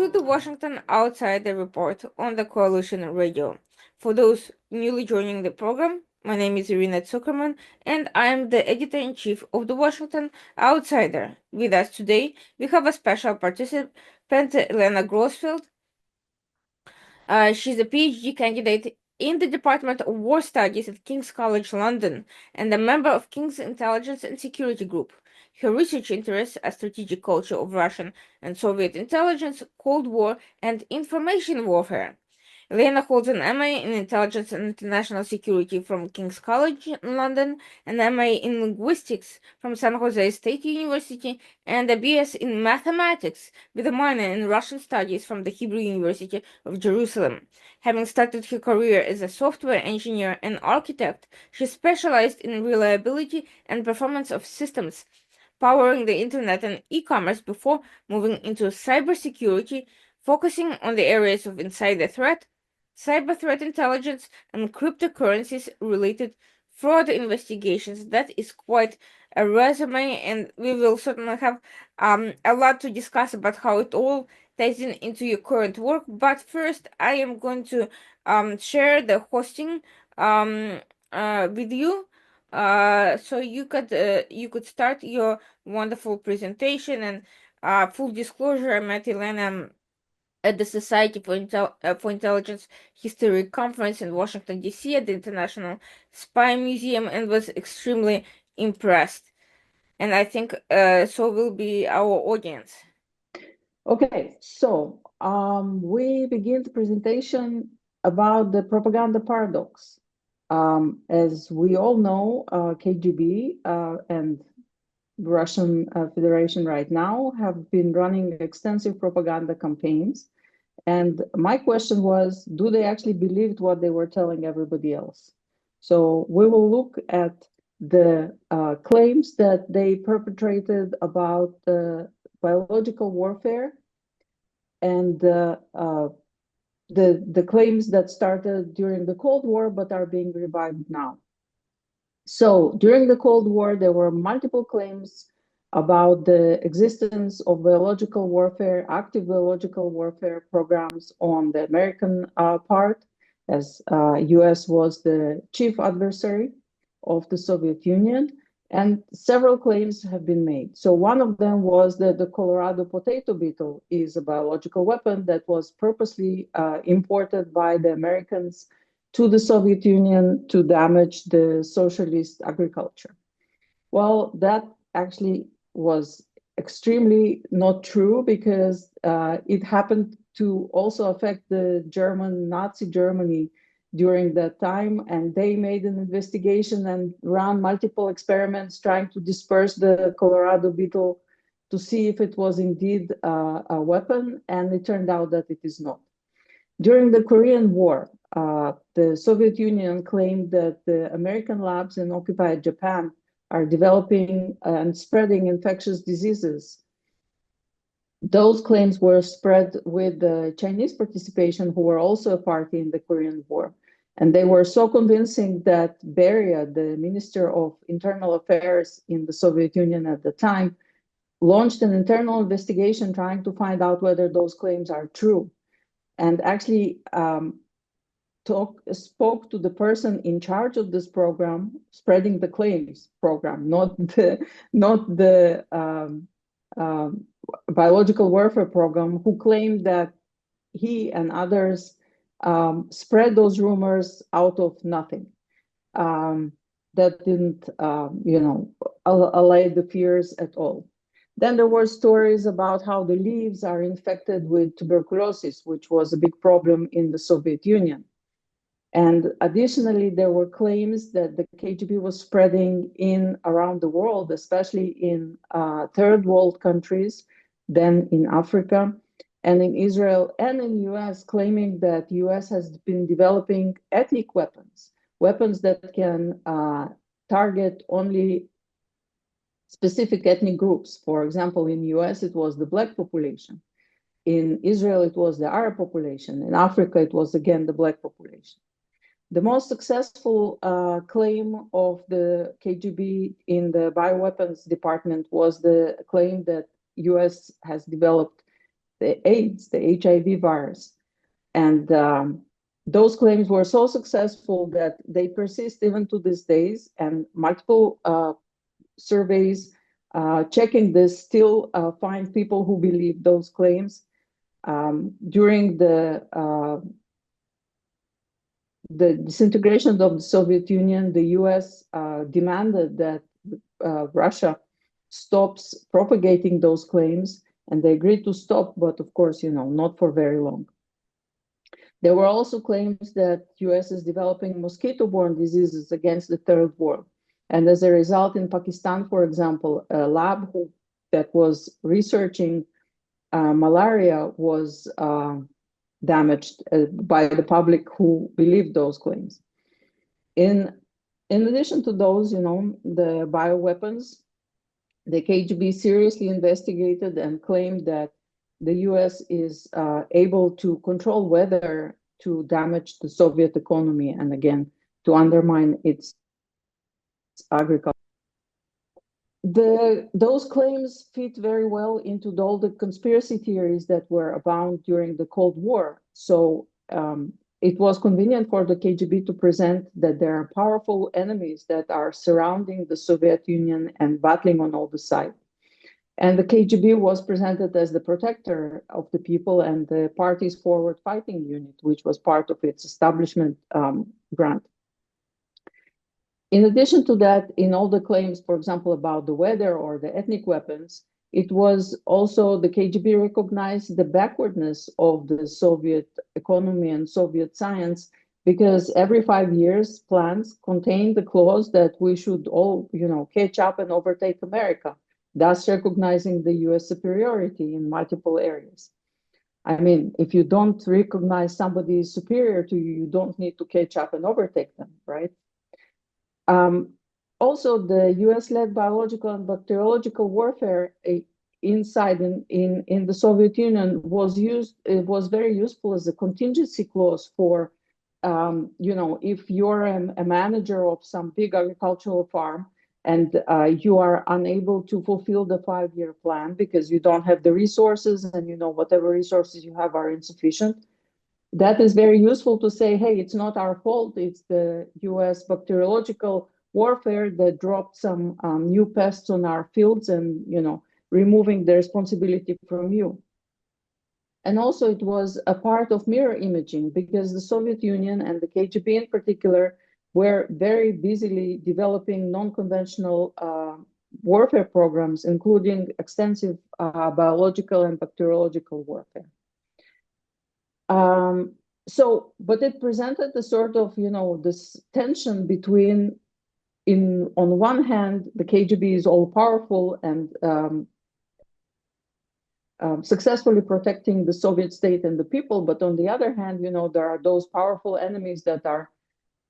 to the Washington Outsider Report on the Coalition Radio. For those newly joining the program, my name is Elena, and I am the editor-in-chief of the Washington Outsider. With us today, we have a special participant, Elena Grossfeld. She's a PhD candidate in the Department of War Studies at King's College London and a member of King's Intelligence and Security Group. Her research interests are strategic culture of Russian and Soviet intelligence, Cold War, and information warfare. Elena holds an MA in Intelligence and International Security from King's College in London, an MA in Linguistics from San Jose State University, and a BS in Mathematics with a minor in Russian Studies from the Hebrew University of Jerusalem. Having started her career as a software engineer and architect, she specialized in reliability and performance of systems powering the internet and e-commerce before moving into cybersecurity, focusing on the areas of insider threat, cyber threat intelligence, and cryptocurrencies-related fraud investigations. That is quite a resume, and we will certainly have a lot to discuss about how it all ties into your current work. But first, I am going to share the hosting with you. So you could start your wonderful presentation. And full disclosure, I met Elena at the Society for Intelligence History Conference in Washington, D.C. at the International Spy Museum and was extremely impressed. And I think so will be our audience. Okay, so we begin the presentation about the propaganda paradox. As we all know, KGB and Russian Federation right now have been running extensive propaganda campaigns. And my question was, do they actually believe what they were telling everybody else? So we will look at the claims that they perpetrated about biological warfare and the claims that started during the Cold War but are being revived now. So during the Cold War, there were multiple claims about the existence of biological warfare, active biological warfare programs on the American part, as US was the chief adversary of the Soviet Union, and several claims have been made. So one of them was that the Colorado potato beetle is a biological weapon that was purposely imported by the Americans to the Soviet Union to damage the socialist agriculture. Well, that actually was extremely not true because it happened to also affect the Nazi Germany during that time, and they made an investigation and ran multiple experiments trying to disperse the Colorado beetle to see if it was indeed a weapon, and it turned out that it is not. During the Korean War, the Soviet Union claimed that the American labs in occupied Japan are developing and spreading infectious diseases. Those claims were spread with the Chinese participation, who were also a party in the Korean War. And they were so convincing that Beria, the Minister of Internal Affairs in the Soviet Union at the time, launched an internal investigation trying to find out whether those claims are true. And actually spoke to the person in charge of this program, spreading the claims program, not the biological warfare program, who claimed that he and others spread those rumors out of nothing. That didn't, allay the fears at all. Then there were stories about how the leaves are infected with tuberculosis, which was a big problem in the Soviet Union. And additionally, there were claims that the KGB was spreading around the world, especially in third world countries, then in Africa, and in Israel and in US, claiming that US has been developing ethnic weapons, weapons that can target only specific ethnic groups. For example, in US, it was the Black population. In Israel, it was the Arab population. In Africa, it was again the Black population. The most successful claim of the KGB in the bioweapons department was the claim that US has developed the AIDS, the HIV virus. And those claims were so successful that they persist even to these days, and multiple surveys checking this still find people who believe those claims. During the disintegration of the Soviet Union, the US demanded that Russia stops propagating those claims, and they agreed to stop, but of course, not for very long. There were also claims that US is developing mosquito-borne diseases against the third world. And as a result, in Pakistan, for example, a lab that was researching malaria was damaged by the public who believed those claims. In addition to those, the bioweapons, the KGB seriously investigated and claimed that the US is able to control weather to damage the Soviet economy and, again, to undermine its agriculture. Those claims fit very well into all the conspiracy theories that were abound during the Cold War. So it was convenient for the KGB to present that there are powerful enemies that are surrounding the Soviet Union and battling on all the sides. And the KGB was presented as the protector of the people and the party's forward fighting unit, which was part of its establishment grant. In addition to that, in all the claims, for example, about the weather or the ethnic weapons, it was also the KGB recognized the backwardness of the Soviet economy and Soviet science, because every 5 years plans contained the clause that we should all, catch up and overtake America, thus recognizing the US superiority in multiple areas. I mean, if you don't recognize somebody is superior to you, you don't need to catch up and overtake them, right? Also, the US-led biological and bacteriological warfare inside in the Soviet Union was very useful as a contingency clause for, if you're a manager of some big agricultural farm and you are unable to fulfill the 5-year plan because you don't have the resources and, whatever resources you have are insufficient. That is very useful to say, hey, it's not our fault. It's the US bacteriological warfare that dropped some new pests on our fields and, removing the responsibility from you. And also it was a part of mirror imaging because the Soviet Union and the KGB in particular were very busily developing non-conventional warfare programs, including extensive biological and bacteriological warfare. But it presented a sort of, this tension between, on one hand, the KGB is all powerful and successfully protecting the Soviet state and the people, but on the other hand, there are those powerful enemies that are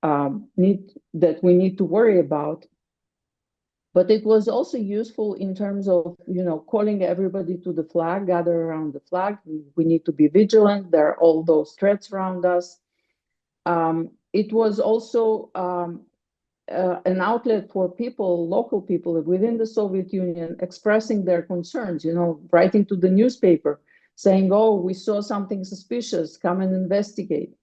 that we need to worry about. But it was also useful in terms of, calling everybody to the flag, gather around the flag. We need to be vigilant. There are all those threats around us. It was also an outlet for people, local people within the Soviet Union, expressing their concerns, writing to the newspaper, saying, oh, we saw something suspicious, come and investigate.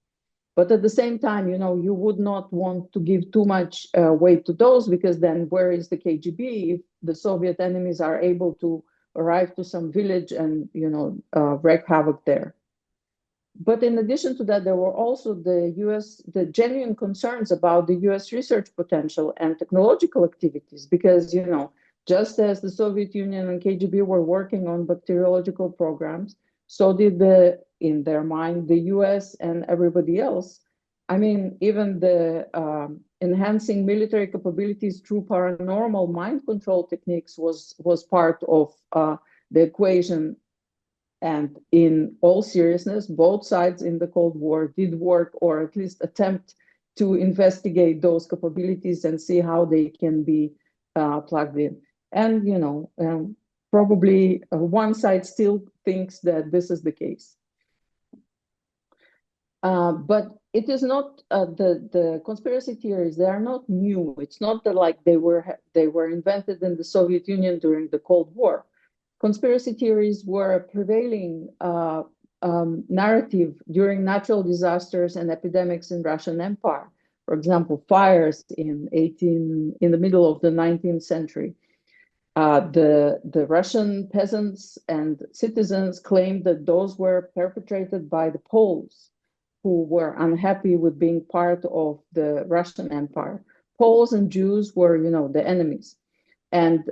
But at the same time, you would not want to give too much weight to those, because then where is the KGB if the Soviet enemies are able to arrive to some village and, wreak havoc there? But in addition to that, there were also the genuine concerns about the US research potential and technological activities, because, just as the Soviet Union and KGB were working on bacteriological programs, so did in their mind, the US and everybody else. I mean, even the enhancing military capabilities through paranormal mind control techniques was part of the equation. And in all seriousness, both sides in the Cold War did work, or at least attempt to investigate those capabilities and see how they can be plugged in. And, probably one side still thinks that this is the case. But it is not the conspiracy theories. They are not new. It's not that like they were invented in the Soviet Union during the Cold War. conspiracy theories were a prevailing narrative during natural disasters and epidemics in Russian Empire. For example, fires in the middle of the 19th century. The Russian peasants and citizens claimed that those were perpetrated by the Poles, who were unhappy with being part of the Russian Empire. Poles and Jews were, the enemies. And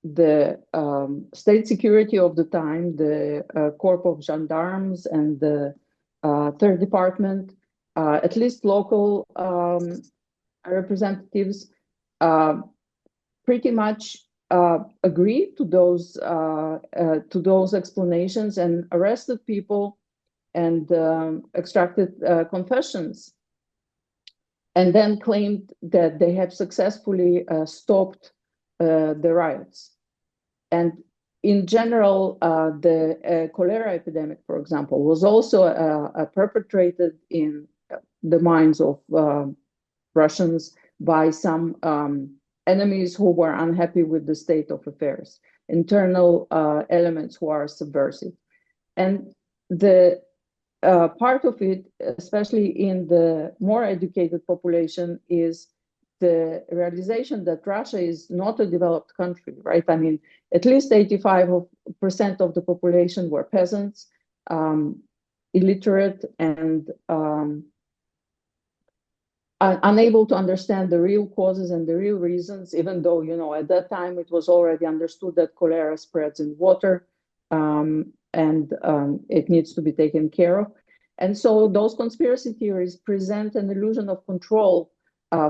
the state security of the time, the Corps of Gendarmes and the Third Department, at least local representatives, pretty much agreed to those explanations and arrested people and extracted confessions, and then claimed that they had successfully stopped the riots. And in general, the cholera epidemic, for example, was also perpetrated in the minds of Russians by some enemies who were unhappy with the state of affairs, internal elements who are subversive. And the part of it, especially in the more educated population, is the realization that Russia is not a developed country, right? I mean, at least 85% of the population were peasants, illiterate, and unable to understand the real causes and the real reasons, even though, at that time it was already understood that cholera spreads in water, and it needs to be taken care of. And so those conspiracy theories present an illusion of control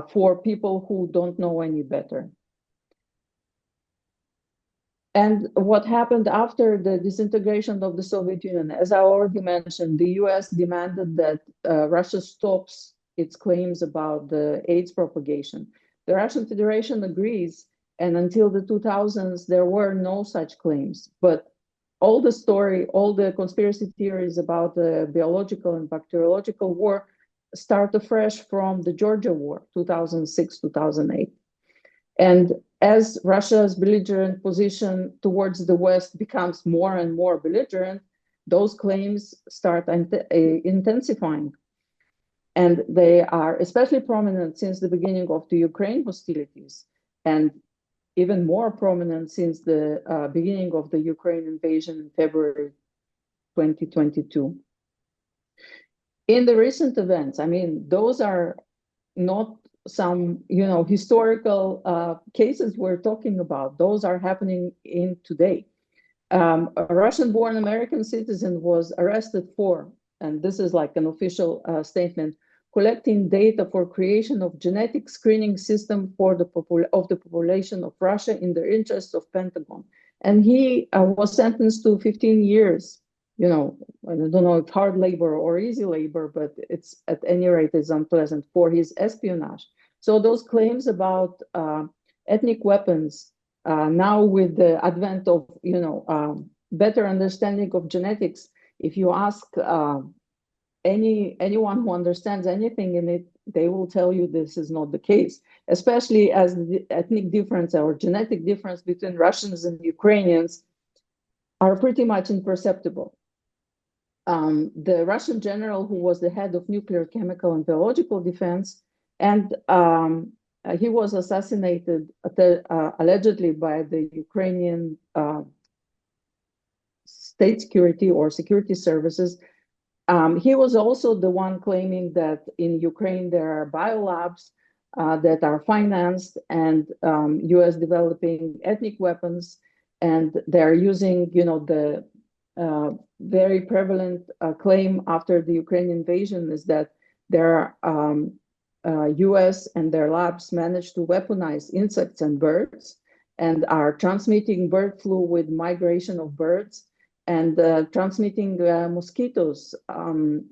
for people who don't know any better. And what happened after the disintegration of the Soviet Union, as I already mentioned, the US demanded that Russia stops its claims about the AIDS propagation. The Russian Federation agrees, and until the 2000s, there were no such claims. But all the conspiracy theories about the biological and bacteriological war start afresh from the Georgia War, 2006, 2008. And as Russia's belligerent position towards the West becomes more and more belligerent, those claims start intensifying. And they are especially prominent since the beginning of the Ukraine hostilities, and even more prominent since the beginning of the Ukraine invasion in February 2022. In the recent events, I mean, those are not some, historical cases we're talking about. Those are happening in today. A Russian-born American citizen was arrested for, and this is like an official statement, collecting data for creation of genetic screening system for the population of Russia in the interests of Pentagon. And he was sentenced to 15 years. I don't know if hard labor or easy labor, but it's at any rate is unpleasant for his espionage. So those claims about ethnic weapons, now with the advent of better understanding of genetics, if you ask anyone who understands anything in it, they will tell you this is not the case, especially as the ethnic difference or genetic difference between Russians and Ukrainians are pretty much imperceptible. The Russian general who was the head of nuclear, chemical, and biological defense, and he was assassinated allegedly by the Ukrainian state security or security services. He was also the one claiming that in Ukraine there are biolabs that are financed and US developing ethnic weapons, and they're using, the very prevalent claim after the Ukrainian invasion is that their US and their labs managed to weaponize insects and birds and are transmitting bird flu with migration of birds and transmitting mosquitoes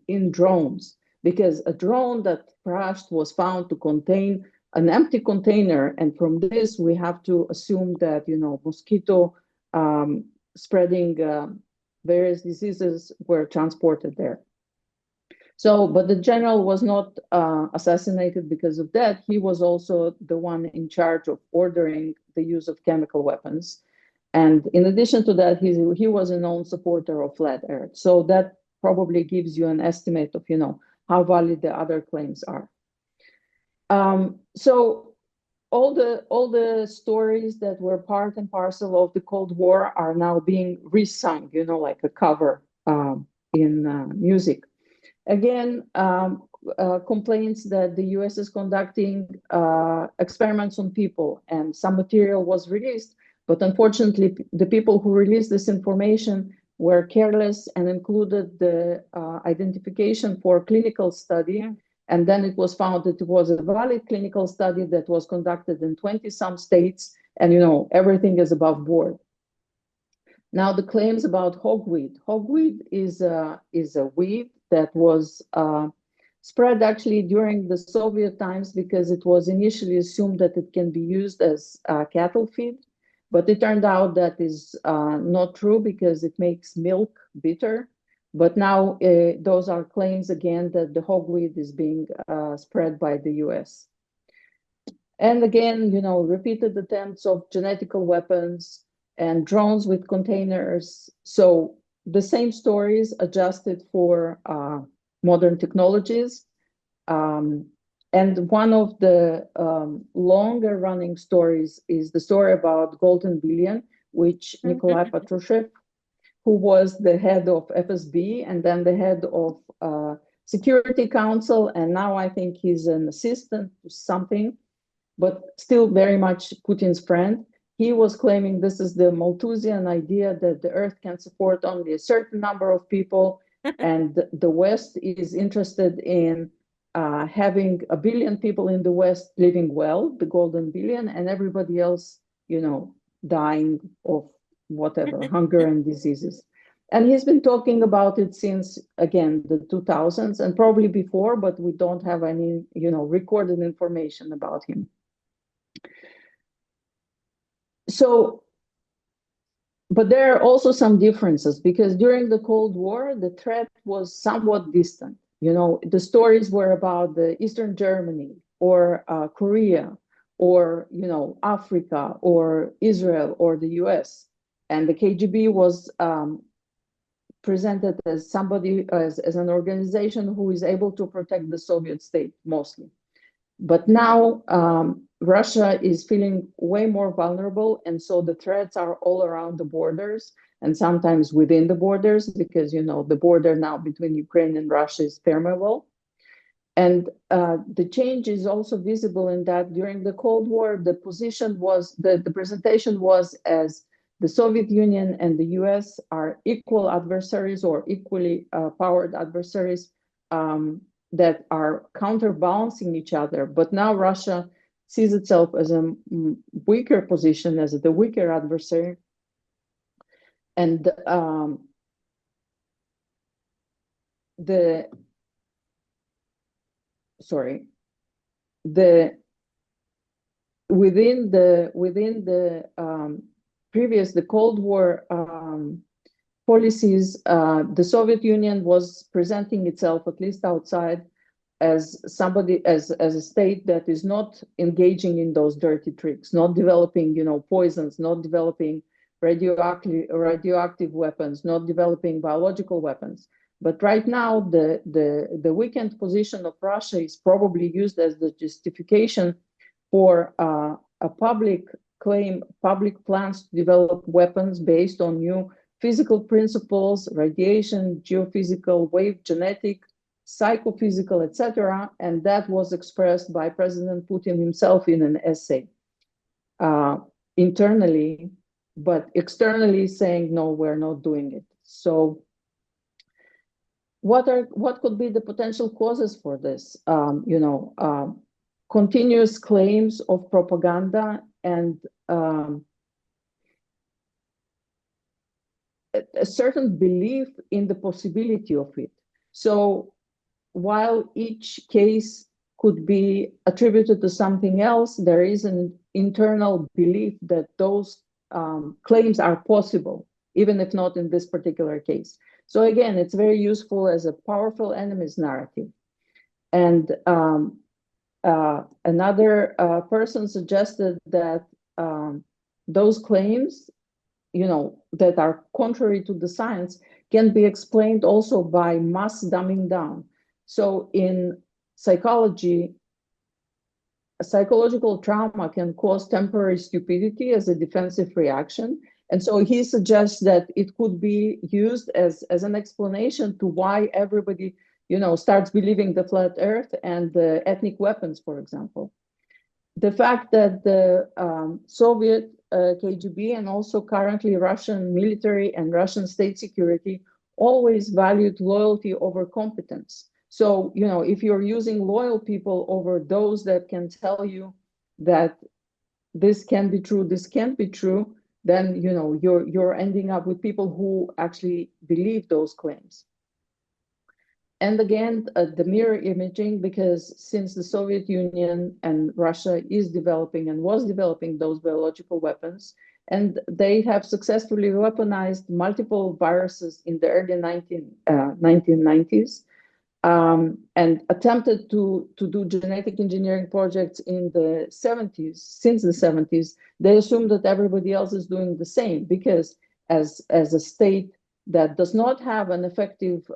in drones, because a drone that crashed was found to contain an empty container, and from this we have to assume that mosquito spreading various diseases were transported there. So, but the general was not assassinated because of that. He was also the one in charge of ordering the use of chemical weapons. And in addition to that, he was a known supporter of flat Earth. So that probably gives you an estimate of, how valid the other claims are. So all the stories that were part and parcel of the Cold War are now being resung, like a cover in music. Again, complaints that the US is conducting experiments on people, and some material was released, but unfortunately, the people who released this information were careless and included the identification for clinical study. And then it was found that it was a valid clinical study that was conducted in 20 some states, and everything is above board. Now the claims about hogweed. Hogweed is a weed that was spread actually during the Soviet times because it was initially assumed that it can be used as cattle feed, but it turned out that is not true because it makes milk bitter. But now those are claims again that the hogweed is being spread by the US. And again, repeated attempts of genetical weapons and drones with containers. So the same stories adjusted for modern technologies. And one of the longer running stories is the story about Golden Billion, which Nikolai Patrushev, who was the head of FSB and then the head of Security Council, and now I think he's an assistant to something, but still very much Putin's friend. He was claiming this is the Malthusian idea that the Earth can support only a certain number of people, and the West is interested in having 1 billion people in the West living well, the Golden Billion, and everybody else, dying of whatever, hunger and diseases. And he's been talking about it since, again, the 2000s and probably before, but we don't have any, recorded information about him. So, but there are also some differences because during the Cold War, the threat was somewhat distant. The stories were about the Eastern Germany or Korea or, Africa or Israel or the US. And the KGB was presented as somebody, as an organization who is able to protect the Soviet state mostly. But now Russia is feeling way more vulnerable. And so the threats are all around the borders and sometimes within the borders because, the border now between Ukraine and Russia is permeable. And the change is also visible in that during the Cold War, the position was, the presentation was as the Soviet Union and the US are equal adversaries or equally powered adversaries that are counterbalancing each other. But now Russia sees itself as a weaker position, as the weaker adversary. And within the previous, the Cold War policies, the Soviet Union was presenting itself, at least outside, as somebody, as a state that is not engaging in those dirty tricks, not developing, poisons, not developing radioactive weapons, not developing biological weapons. But right now, the weakened position of Russia is probably used as the justification for a public claim, public plans to develop weapons based on new physical principles, radiation, geophysical, wave genetic, psychophysical, etc. And that was expressed by President Putin himself in an essay internally, but externally saying, no, we're not doing it. So what could be the potential causes for this? Continuous claims of propaganda and a certain belief in the possibility of it. So while each case could be attributed to something else, there is an internal belief that those claims are possible, even if not in this particular case. So again, it's very useful as a powerful enemy's narrative. And another person suggested that those claims that are contrary to the science can be explained also by mass dumbing down. So in psychology, psychological trauma can cause temporary stupidity as a defensive reaction. And so he suggests that it could be used as an explanation to why everybody, starts believing the flat earth and the ethnic weapons, for example. The fact that the Soviet KGB and also currently Russian military and Russian state security always valued loyalty over competence. So, if you're using loyal people over those that can tell you that this can be true, this can't be true, then, you're ending up with people who actually believe those claims. And again, the mirror imaging, because since the Soviet Union and Russia is developing and was developing those biological weapons, and they have successfully weaponized multiple viruses in the early 1990s, and attempted to do genetic engineering projects in the 70s, since the 70s, they assume that everybody else is doing the same, because as a state that does not have an effective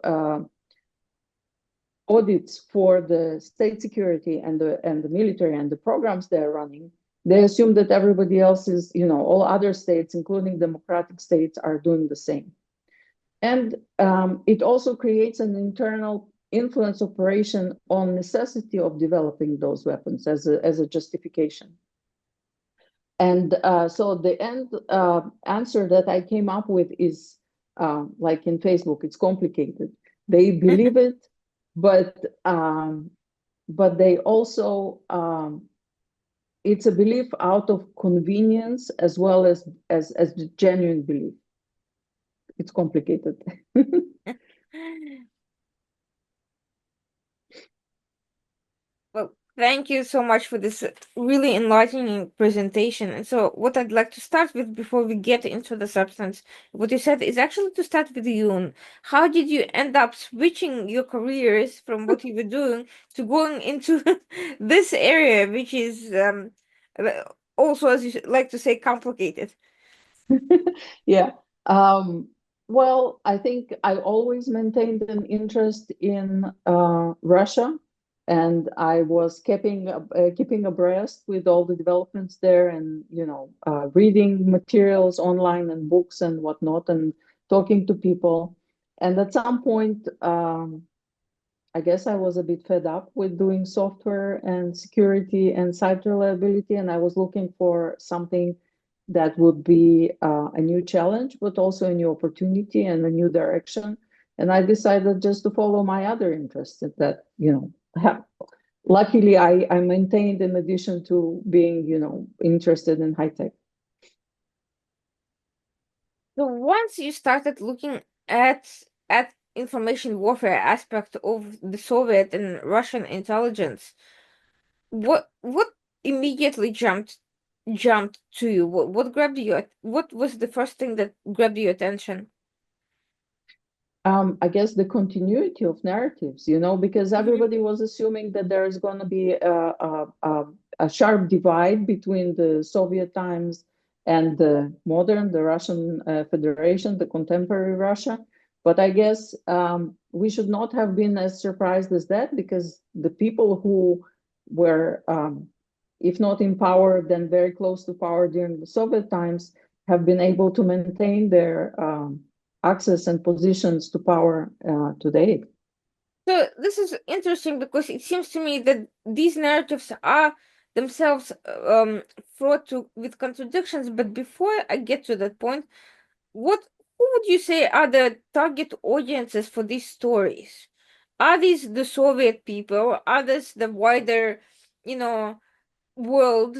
audits for the state security and the military and the programs they're running, they assume that everybody else is, all other states, including democratic states, are doing the same. And it also creates an internal influence operation on necessity of developing those weapons as a justification. And so the end answer that I came up with is like in Facebook, it's complicated. They believe it, but they also it's a belief out of convenience as well as genuine belief. It's complicated. Well, thank you so much for this really enlightening presentation. And so, what I'd like to start with before we get into the substance, what you said is actually to start with you. And how did you end up switching your careers from what you were doing to going into this area, which is also, as you like to say, complicated? Yeah. Well, I think I always maintained an interest in Russia, and I was keeping abreast with all the developments there, and reading materials online and books and whatnot, and talking to people. And at some point, I guess I was a bit fed up with doing software and security and site reliability, and I was looking for something that would be a new challenge, but also a new opportunity and a new direction. And I decided just to follow my other interests that, luckily I maintained in addition to being, interested in high tech. So once you started looking at information warfare aspect of the Soviet and Russian intelligence, what immediately jumped to you? What grabbed you? What was the first thing that grabbed your attention? I guess the continuity of narratives, because Mhm. everybody was assuming that there's going to be a sharp divide between the Soviet times and the Russian Federation, the contemporary Russia. But I guess we should not have been as surprised as that, because the people who were, if not in power, then very close to power during the Soviet times, have been able to maintain their access and positions to power today. So this is interesting because it seems to me that these narratives are themselves fraught with contradictions. But before I get to that point, what who would you say are the target audiences for these stories? Are these the Soviet people? Are this the wider, you know, world,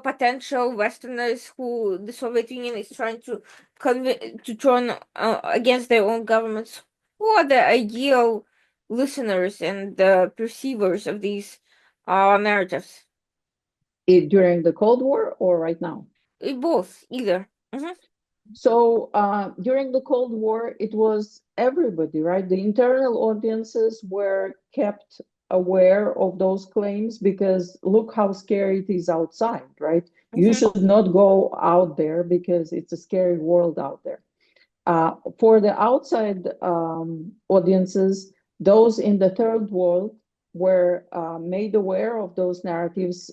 potential Westerners who the Soviet Union is trying to turn against their own governments? Who are the ideal listeners and the perceivers of these narratives? During the Cold War or right now? Both, either. So during the Cold War, it was everybody, right? The internal audiences were kept aware of those claims because look how scary it is outside, right? You should not go out there because it's a scary world out there. For the outside audiences, those in the third world were made aware of those narratives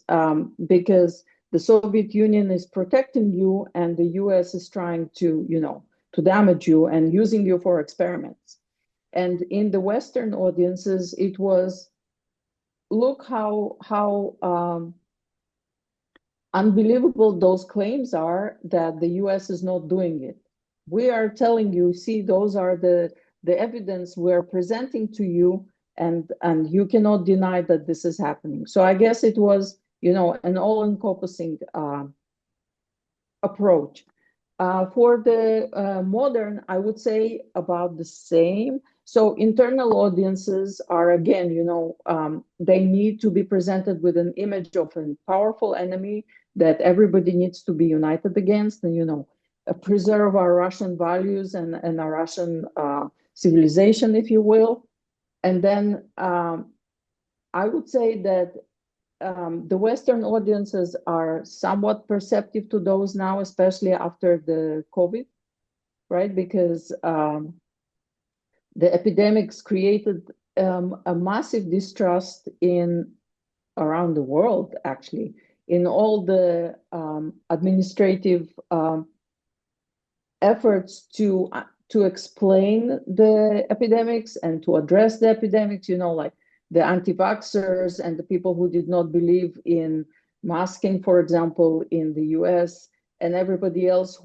because the Soviet Union is protecting you and the US is trying to, to damage you and using you for experiments. And in the Western audiences, it was look how unbelievable those claims are that the US is not doing it. We are telling you, see, those are the evidence we're presenting to you, and you cannot deny that this is happening. So I guess it was, an all-encompassing approach. For the modern, I would say about the same. So internal audiences are, again, they need to be presented with an image of a powerful enemy that everybody needs to be united against, and, preserve our Russian values and our Russian civilization, if you will. And then I would say that the Western audiences are somewhat perceptive to those now, especially after the COVID, right? Because the epidemics created a massive distrust around the world, actually, in all the administrative efforts to explain the epidemics and to address the epidemics, like the anti-vaxxers and the people who did not believe in masking, for example, in the US, and everybody else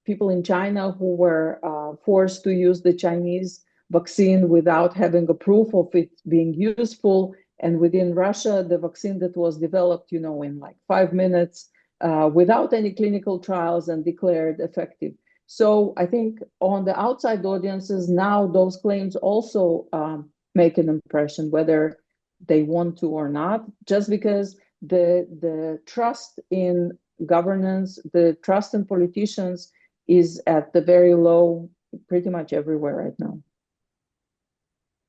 people in China who were forced to use the Chinese vaccine without having a proof of it being useful. And within Russia, the vaccine that was developed, in like 5 minutes without any clinical trials and declared effective. So I think on the outside audiences now, those claims also make an impression, whether they want to or not, just because the trust in governance, the trust in politicians is at the very low pretty much everywhere right now.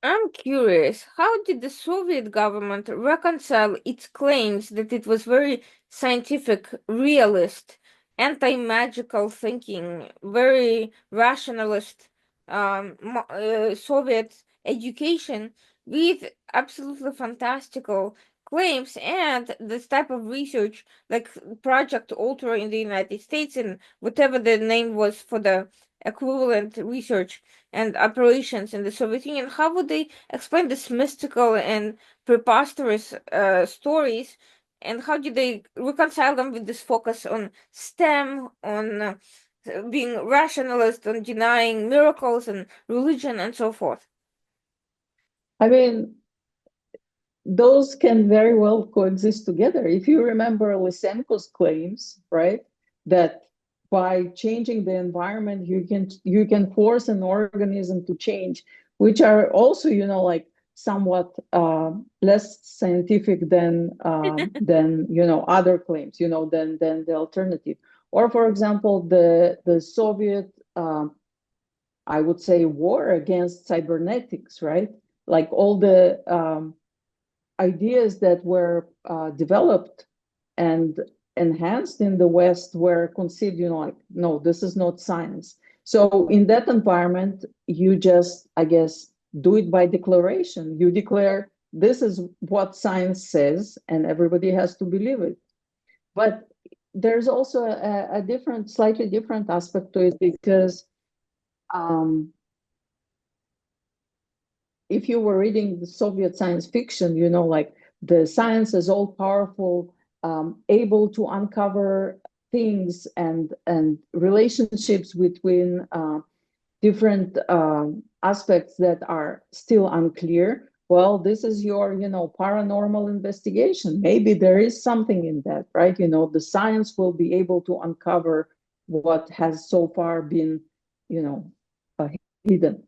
I'm curious, how did the Soviet government reconcile its claims that it was very scientific, realist, anti-magical thinking, very rationalist Soviet education with absolutely fantastical claims and this type of research like Project Ultra in the United States and whatever the name was for the equivalent research and operations in the Soviet Union, how would they explain this mystical and preposterous stories? And how do they reconcile them with this focus on STEM, on being rationalist, on denying miracles and religion and so forth? I mean, those can very well coexist together. If you remember Lysenko's claims, right, that by changing the environment, you can force an organism to change, which are also, like somewhat less scientific than other claims, than the alternative. Or, for example, the Soviet, I would say, war against cybernetics, right? Like all the ideas that were developed and enhanced in the West were conceived, like, no, this is not science. So in that environment, you just, I guess, do it by declaration. You declare this is what science says, and everybody has to believe it. But there's also a different, slightly different aspect to it because if you were reading the Soviet science fiction, like the science is all powerful, able to uncover things and relationships between different aspects that are still unclear. Well, this is your, paranormal investigation. Maybe there is something in that, right? The science will be able to uncover what has so far been, hidden.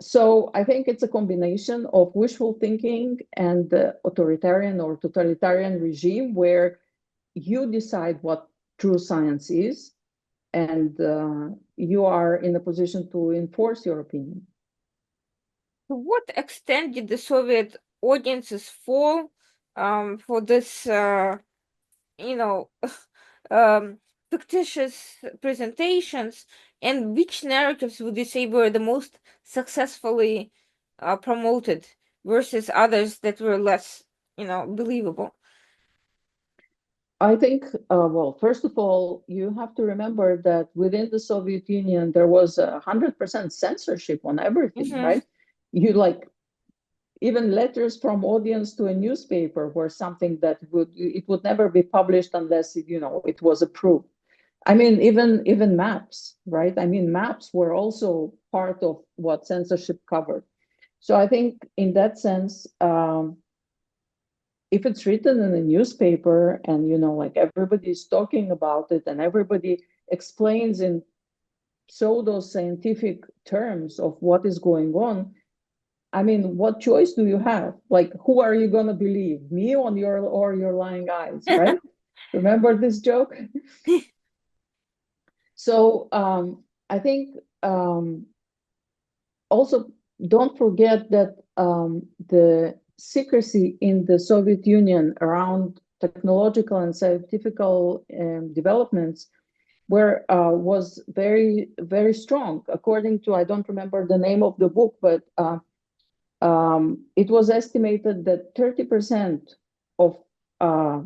So I think it's a combination of wishful thinking and the authoritarian or totalitarian regime where you decide what true science is, and you are in a position to enforce your opinion. To what extent did the Soviet audiences fall for this, you know, um, fictitious presentations, and which narratives would you say were the most successfully promoted versus others that were less, believable? I think, well, first of all, you have to remember that within the Soviet Union, there was 100% censorship on everything, Mm-hmm. right? You like even letters from audience to a newspaper were something that would never be published unless it was approved. I mean, even maps, right? I mean, maps were also part of what censorship covered. So I think in that sense, if it's written in a newspaper and like everybody's talking about it and everybody explains in pseudo scientific terms of what is going on, I mean, what choice do you have? Like, who are you gonna believe, me on your lying eyes, right? Remember this joke? So I think also don't forget that the secrecy in the Soviet Union around technological and scientific developments was very, very strong. According to, I don't remember the name of the book, but it was estimated that 30% of uh,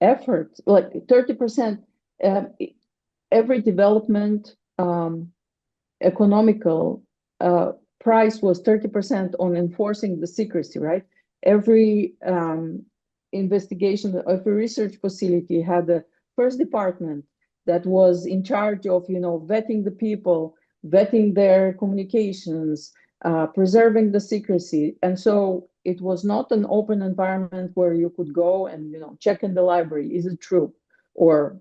effort, like 30%, uh, every development economical price was 30% on enforcing the secrecy, right? Every investigation, every research facility had a first department that was in charge of, vetting the people, vetting their communications, preserving the secrecy. And so it was not an open environment where you could go and, check in the library, is it true? Or,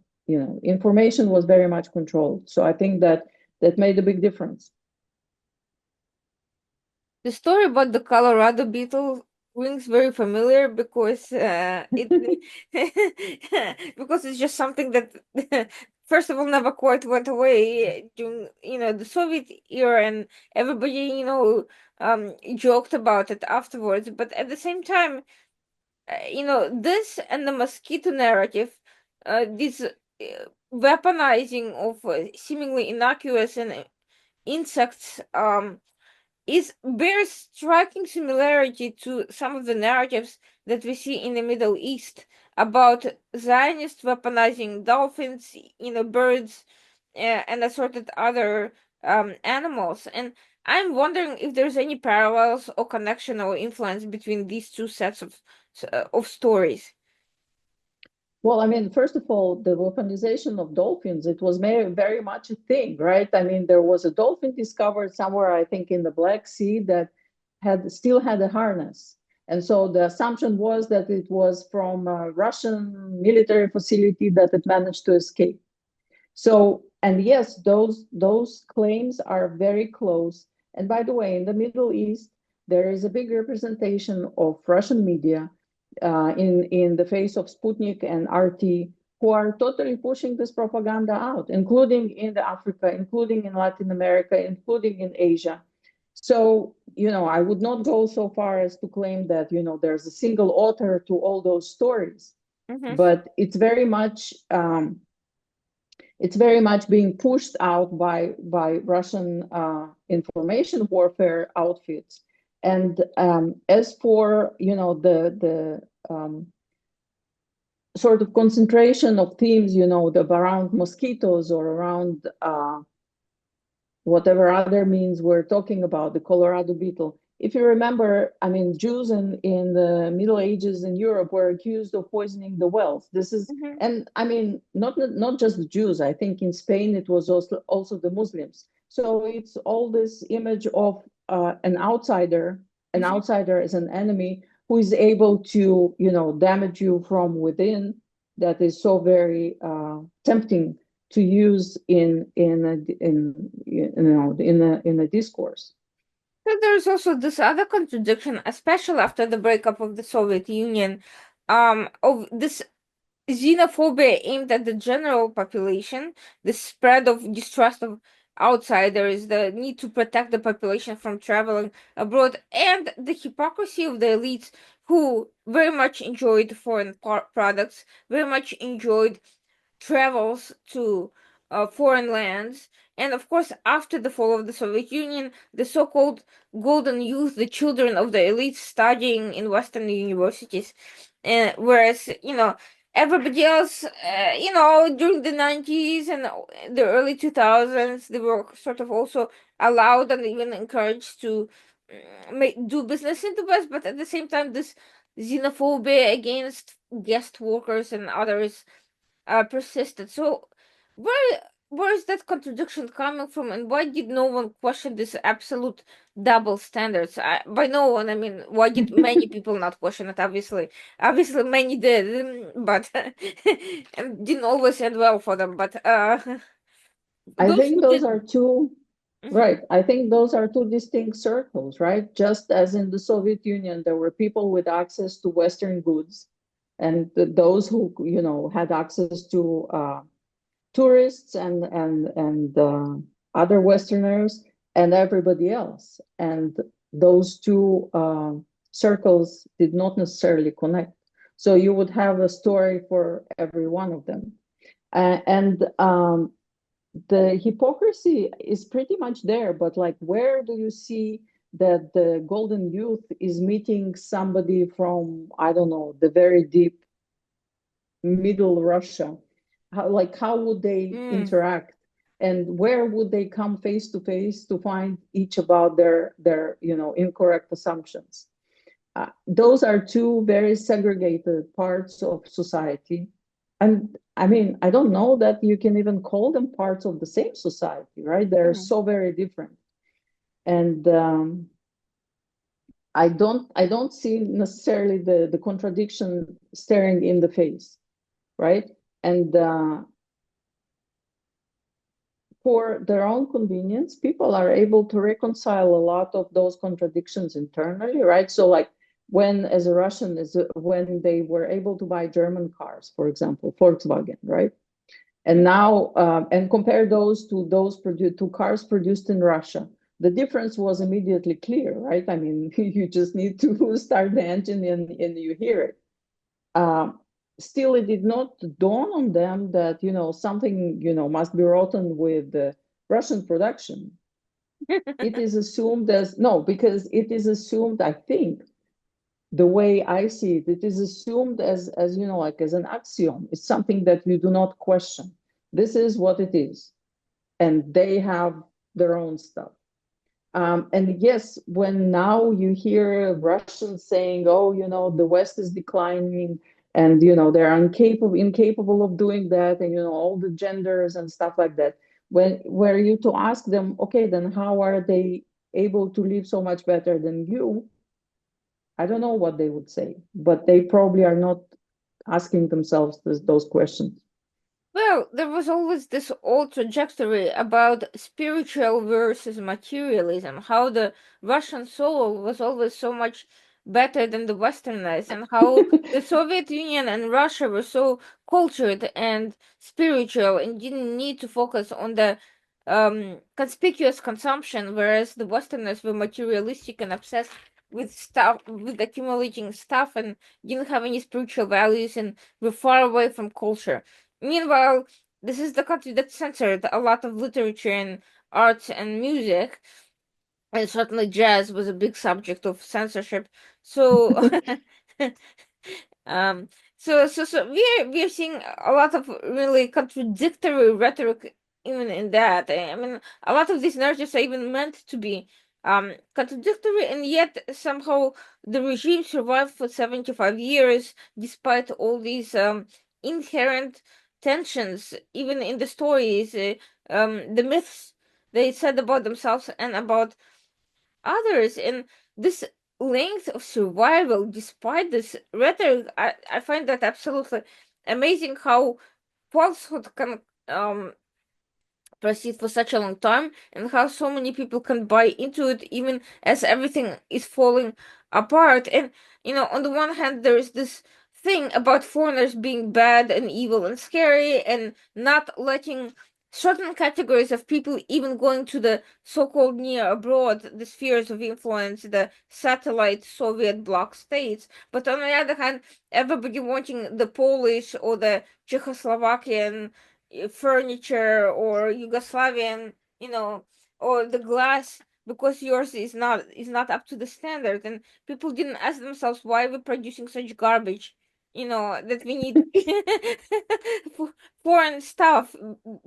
information was very much controlled. So I think that made a big difference. The story about the Colorado beetle rings very familiar because it because it's just something that first of all never quite went away during the Soviet era, and everybody joked about it afterwards. But at the same time, this and the mosquito narrative, this weaponizing of seemingly innocuous and insects is bears striking similarity to some of the narratives that we see in the Middle East about Zionists weaponizing dolphins, birds, and assorted other animals. And I'm wondering if there's any parallels or connection or influence between these two sets of stories. Well, I mean, first of all, the weaponization of dolphins, it was very much a thing, right? I mean, there was a dolphin discovered somewhere, I think, in the Black Sea that still had a harness. And so the assumption was that it was from a Russian military facility that it managed to escape. So, and yes, those claims are very close. And by the way, in the Middle East, there is a big representation of Russian media in the face of Sputnik and RT, who are totally pushing this propaganda out, including in Africa, including in Latin America, including in Asia. So, I would not go so far as to claim that, there's a single author to all those stories, Mm-hmm. but it's very much being pushed out by Russian information warfare outfits. And as for the sort of concentration of themes, around mosquitoes or around whatever other means we're talking about, the Colorado beetle. If you remember, I mean, Jews in the Middle Ages in Europe were accused of poisoning the wells. This is, Mm-hmm. and I mean, not just the Jews. I think in Spain it was also the Muslims. So it's all this image of an outsider, as an enemy who is able to, damage you from within. That is so very tempting to use in a discourse. So there's also this other contradiction, especially after the breakup of the Soviet Union, of this xenophobia aimed at the general population, the spread of distrust of outsiders, the need to protect the population from traveling abroad, and the hypocrisy of the elites who very much enjoyed foreign products, very much enjoyed travels to foreign lands. And of course, after the fall of the Soviet Union, the so-called golden youth, the children of the elite studying in Western universities, whereas, everybody else, during the 90s and the early 2000s, they were sort of also allowed and even encouraged to do business in the West, but at the same time, this xenophobia against guest workers and others persisted. So where is that contradiction coming from, and why did no one question this absolute double standards? By no one, I mean, why did many people not question it? Obviously, many did, but and didn't always end well for them. But I those think who those did, are two, Mhm. right. I think those are two distinct circles, right? Just as in the Soviet Union, there were people with access to Western goods, and those who, had access to tourists and other Westerners and everybody else. And those two circles did not necessarily connect. So you would have a story for every one of them. And the hypocrisy is pretty much there, but like, where do you see that the golden youth is meeting somebody from, I don't know, the very deep middle Russia? How would they Mm, interact? And where would they come face to face to find each about their incorrect assumptions? Those are two very segregated parts of society. And I mean, I don't know that you can even call them parts of the same society, right? They're mhm. so very different. And I don't see necessarily the contradiction staring in the face, right? And for their own convenience, people are able to reconcile a lot of those contradictions internally, right? So, like, when, as a Russian, when they were able to buy German cars, for example, Volkswagen, right? And now, and compare those to to cars produced in Russia, the difference was immediately clear, right? I mean, you just need to start the engine and you hear it. Um, Still, it did not dawn on them that something must be rotten with the Russian production. It is assumed as no, because it is assumed. I think the way I see it, it is assumed as like as an axiom. It's something that you do not question. This is what it is, and they have their own stuff. And yes, when now you hear Russians saying, "Oh, the West is declining," and they're incapable of doing that, and all the genders and stuff like that. When were you to ask them, okay, then how are they able to live so much better than you? I don't know what they would say, but they probably are not asking themselves those questions. Well, there was always this old trajectory about spiritual versus materialism, how the Russian soul was always so much better than the Westerners, and how the Soviet Union and Russia were so cultured and spiritual and didn't need to focus on the conspicuous consumption, whereas the Westerners were materialistic and obsessed with stuff, with accumulating stuff, and didn't have any spiritual values and were far away from culture. Meanwhile, this is the country that censored a lot of literature and arts and music, and certainly jazz was a big subject of censorship. So, um, so we're seeing a lot of really contradictory rhetoric even in that. I mean, a lot of these narratives are even meant to be contradictory, and yet somehow the regime survived for 75 years despite all these inherent tensions, even in the stories, the myths they said about themselves and about others. And this length of survival, despite this rhetoric, I find that absolutely amazing how falsehood can proceed for such a long time, and how so many people can buy into it even as everything is falling apart. And on the one hand, there is this thing about foreigners being bad and evil and scary and not letting certain categories of people even going to the so-called near abroad, the spheres of influence, the satellite Soviet bloc states. But on the other hand, everybody wanting the Polish or the Czechoslovakian furniture or Yugoslavian, or the glass because yours is not up to the standard. And people didn't ask themselves why we're producing such garbage, that we need foreign stuff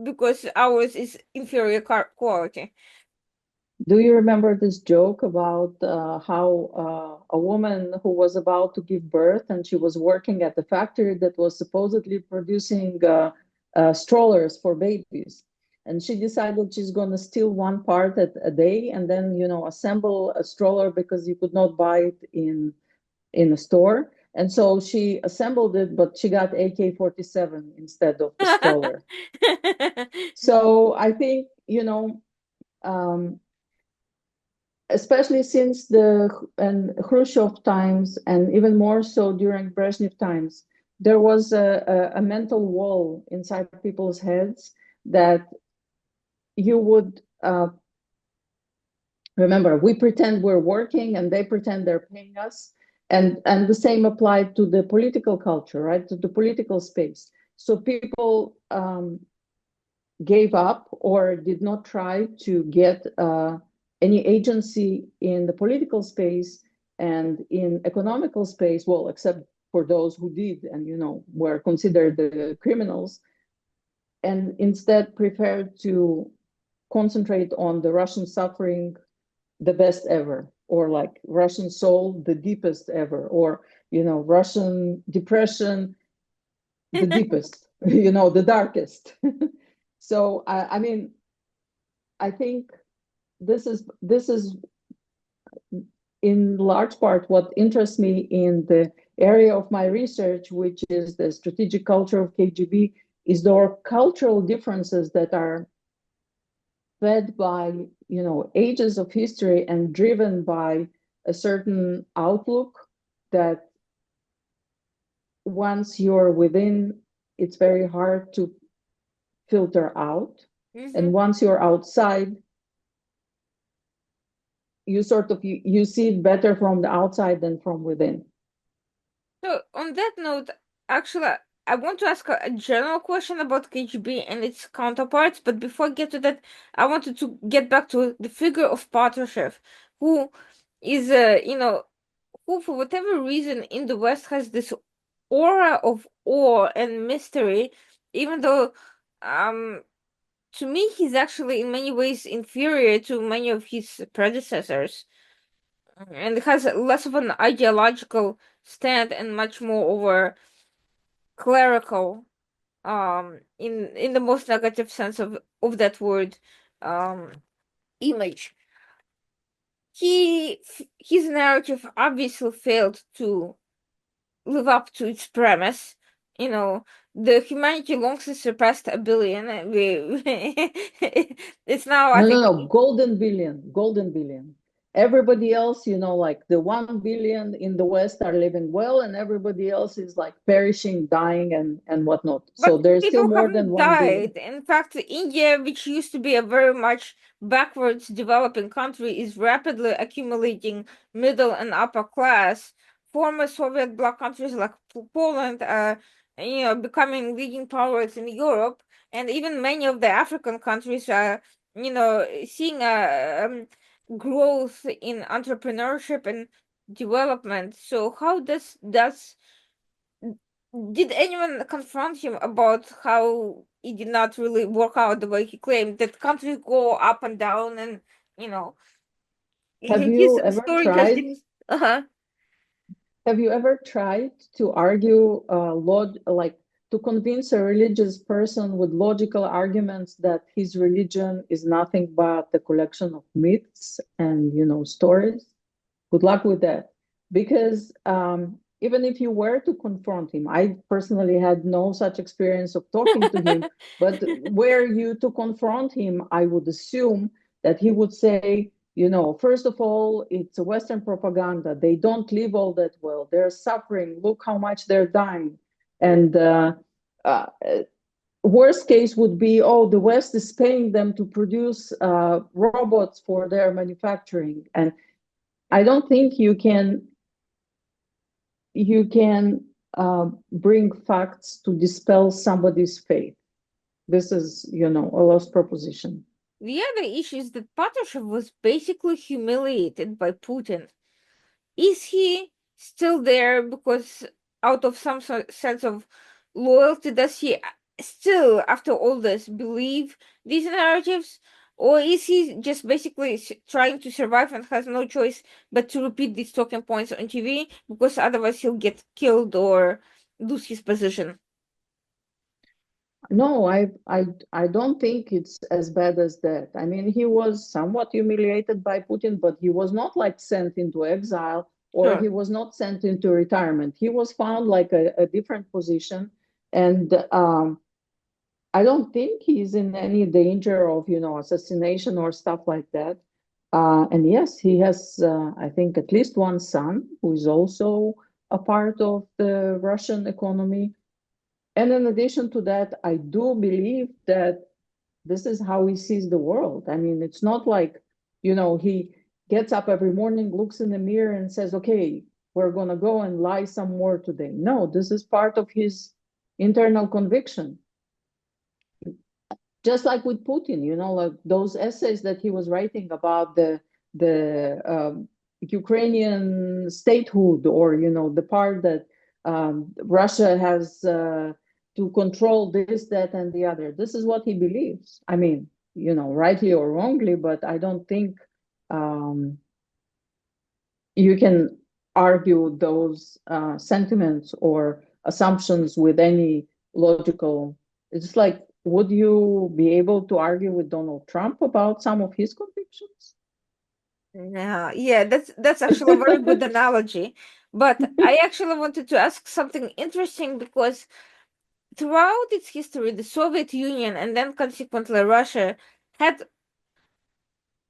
because ours is inferior quality. Do you remember this joke about how a woman who was about to give birth and she was working at the factory that was supposedly producing strollers for babies? And she decided she's going to steal one part at a day and then, assemble a stroller because you could not buy it in a store. And so she assembled it, but she got AK-47 instead of the stroller. So I think, um, especially since the and Khrushchev times, and even more so during Brezhnev times, there was a mental wall inside people's heads that you would remember. We pretend we're working, and they pretend they're paying us, and the same applied to the political culture, right? To the political space. So people gave up or did not try to get any agency in the political space and in economical space, well, except for those who did and were considered the criminals, and instead preferred to concentrate on the Russian suffering, the best ever, or like Russian soul, the deepest ever, or Russian depression, the deepest, the darkest. So I mean, I think this is in large part what interests me in the area of my research, which is the strategic culture of KGB, is there are cultural differences that are fed by ages of history and driven by a certain outlook that once you're within, it's very hard to filter out. And once you're outside, you sort of you see it better from the outside than from within. So on that note, actually, I want to ask a general question about KGB and its counterparts, but before I get to that, I wanted to get back to the figure of Patrushev, who is, who for whatever reason in the West has this aura of awe and mystery, even though, to me, he's actually in many ways inferior to many of his predecessors and has less of an ideological stand and much more over clerical, in the most negative sense of that word, um image. His narrative obviously failed to live up to its premise. The humanity long since surpassed a billion, and it's now, I think. No, golden billion, golden billion. Everybody else, like the 1 billion in the West are living well, and everybody else is like perishing, dying, and whatnot. So But there's still people more than haven't 1 billion. died. In fact, India, which used to be a very much backwards developing country, is rapidly accumulating middle and upper class. Former Soviet bloc countries like Poland are, becoming leading powers in Europe, and even many of the African countries are, seeing a growth in entrepreneurship and development. So how does did anyone confront him about how it did not really work out the way he claimed, that countries go up and down, and you know Have his you ever story just tried? didn't. Uh-huh. Have you ever tried to argue, like to convince a religious person with logical arguments that his religion is nothing but a collection of myths and, stories? Good luck with that. Because even if you were to confront him, I personally had no such experience of talking to him, but were you to confront him, I would assume that he would say, first of all, it's a Western propaganda. They don't live all that well. They're suffering. Look how much they're dying. And uh, worst case would be, oh, the West is paying them to produce robots for their manufacturing. And I don't think you can bring facts to dispel somebody's faith. This is, a lost proposition. The other issue is that Patrushev was basically humiliated by Putin. Is he still there because out of some sense of loyalty? Does he still, after all this, believe these narratives? Or is he just basically trying to survive and has no choice but to repeat these talking points on TV because otherwise he'll get killed or lose his position? No, I don't think it's as bad as that. I mean, he was somewhat humiliated by Putin, but he was not like sent into exile, or Sure. he was not sent into retirement. He was found like a different position. And I don't think he's in any danger of, assassination or stuff like that. And yes, he has, I think, at least one son who is also a part of the Russian economy. And in addition to that, I do believe that this is how he sees the world. I mean, it's not like, he gets up every morning, looks in the mirror, and says, okay, we're going to go and lie some more today. No, this is part of his internal conviction. Just like with Putin, like those essays that he was writing about the Ukrainian statehood, or the part that Russia has to control this, that, and the other. This is what he believes. I mean, rightly or wrongly, but I don't think um, you can argue those sentiments or assumptions with any logical. It's like, would you be able to argue with Donald Trump about some of his convictions? Yeah, that's actually a very good analogy. But I actually wanted to ask something interesting because throughout its history, the Soviet Union and then consequently Russia had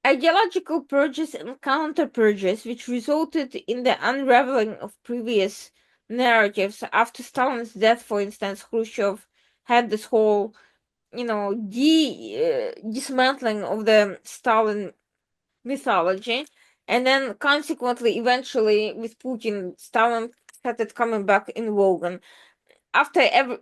ideological purges and counter purges, which resulted in the unraveling of previous narratives. After Stalin's death, for instance, Khrushchev had this whole, dismantling of the Stalin mythology, and then consequently, eventually, with Putin, Stalin started coming back in vogue. And after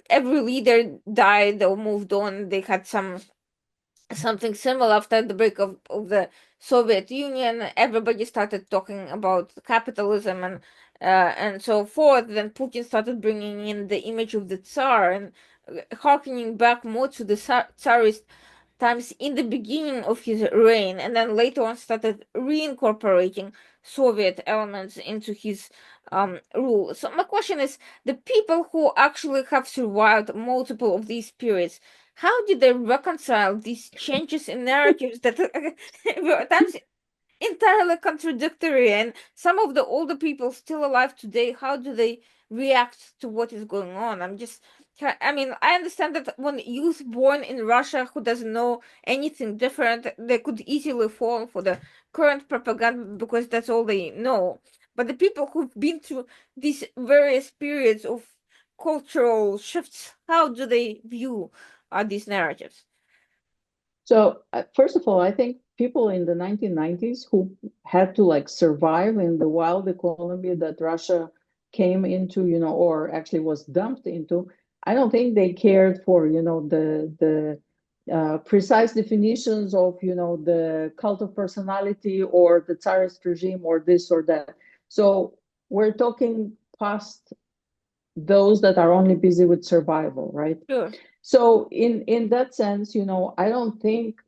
every leader died or moved on, they had something similar after the break of the Soviet Union. Everybody started talking about capitalism and so forth. Then Putin started bringing in the image of the Tsar and harkening back more to the Tsarist times in the beginning of his reign, and then later on started reincorporating Soviet elements into his rule. So my question is, the people who actually have survived multiple of these periods, how did they reconcile these changes in narratives that were at times entirely contradictory? And some of the older people still alive today, how do they react to what is going on? I mean, I understand that when youth born in Russia who doesn't know anything different, they could easily fall for the current propaganda because that's all they know. But the people who've been through these various periods of cultural shifts, how do they view these narratives? So, first of all, I think people in the 1990s who had to like survive in the wild economy that Russia came into, or actually was dumped into, I don't think they cared for, the precise definitions of, the cult of personality or the Tsarist regime or this or that. So we're talking past those that are only busy with survival, right? Sure. So in that sense, I don't think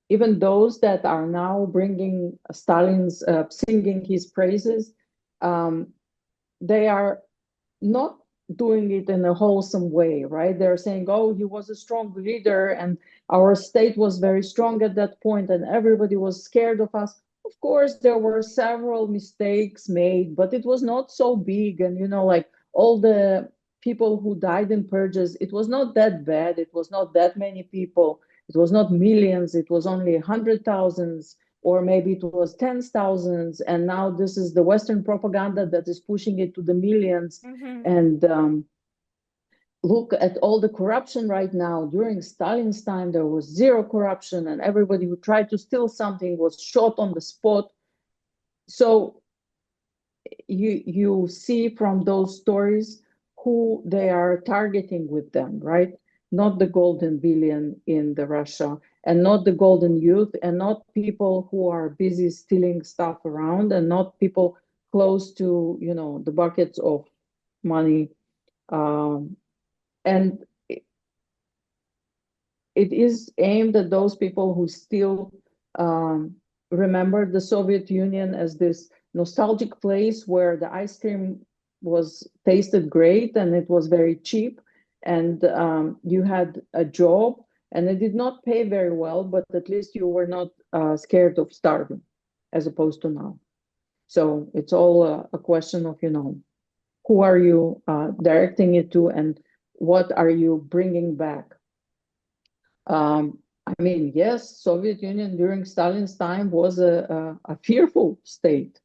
even those that are now bringing Stalin's singing his praises, um, they are not doing it in a wholesome way, right? They're saying, oh, he was a strong leader and our state was very strong at that point and everybody was scared of us. Of course, there were several mistakes made, but it was not so big. And, like all the people who died in purges, it was not that bad. It was not that many people. It was not millions. It was only hundred thousands, or maybe it was tens thousands, and now this is the Western propaganda that is pushing it to the millions. Mm-hmm. And look at all the corruption right now. During Stalin's time, there was zero corruption, and everybody who tried to steal something was shot on the spot. So you see from those stories who they are targeting with them, right? Not the golden billion in the Russia, and not the golden youth, and not people who are busy stealing stuff around, and not people close to, the buckets of money. And it is aimed at those people who still um, remember the Soviet Union as this nostalgic place where the ice cream was tasted great and it was very cheap, and you had a job and it did not pay very well, but at least you were not scared of starving, as opposed to now. So it's all a question of, who are you directing it to, and what are you bringing back? I mean, yes, Soviet Union during Stalin's time was a fearful state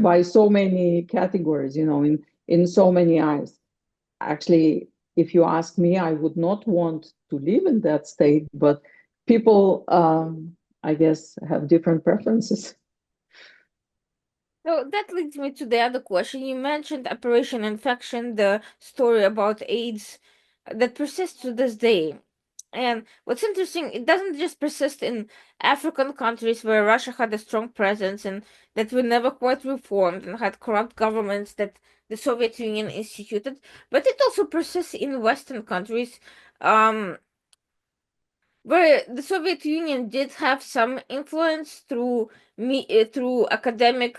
by so many categories, in so many eyes. Actually, if you ask me, I would not want to live in that state, but people, I guess, have different preferences. So that leads me to the other question. You mentioned Operation Infection, the story about AIDS that persists to this day. And what's interesting, it doesn't just persist in African countries where Russia had a strong presence and that were never quite reformed and had corrupt governments that the Soviet Union instituted, but it also persists in Western countries, um, where the Soviet Union did have some influence through academic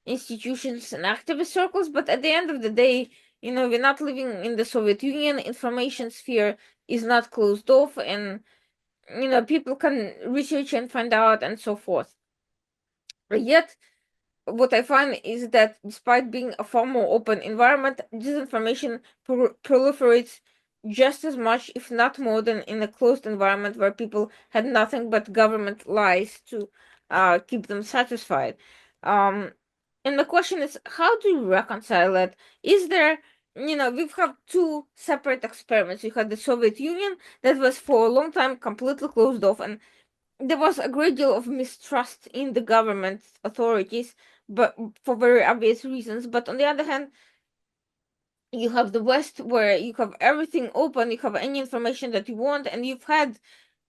institutions and activist circles, but at the end of the day, we're not living in the Soviet Union. Information sphere is not closed off, and people can research and find out and so forth. But yet, what I find is that despite being a far more open environment, disinformation proliferates just as much, if not more, than in a closed environment where people had nothing but government lies to keep them satisfied. Um, and the question is, how do you reconcile it? Is there, we've had two separate experiments. We had the Soviet Union that was for a long time completely closed off, and there was a great deal of mistrust in the government authorities, but for very obvious reasons. But on the other hand, you have the West where you have everything open, you have any information that you want, and you've had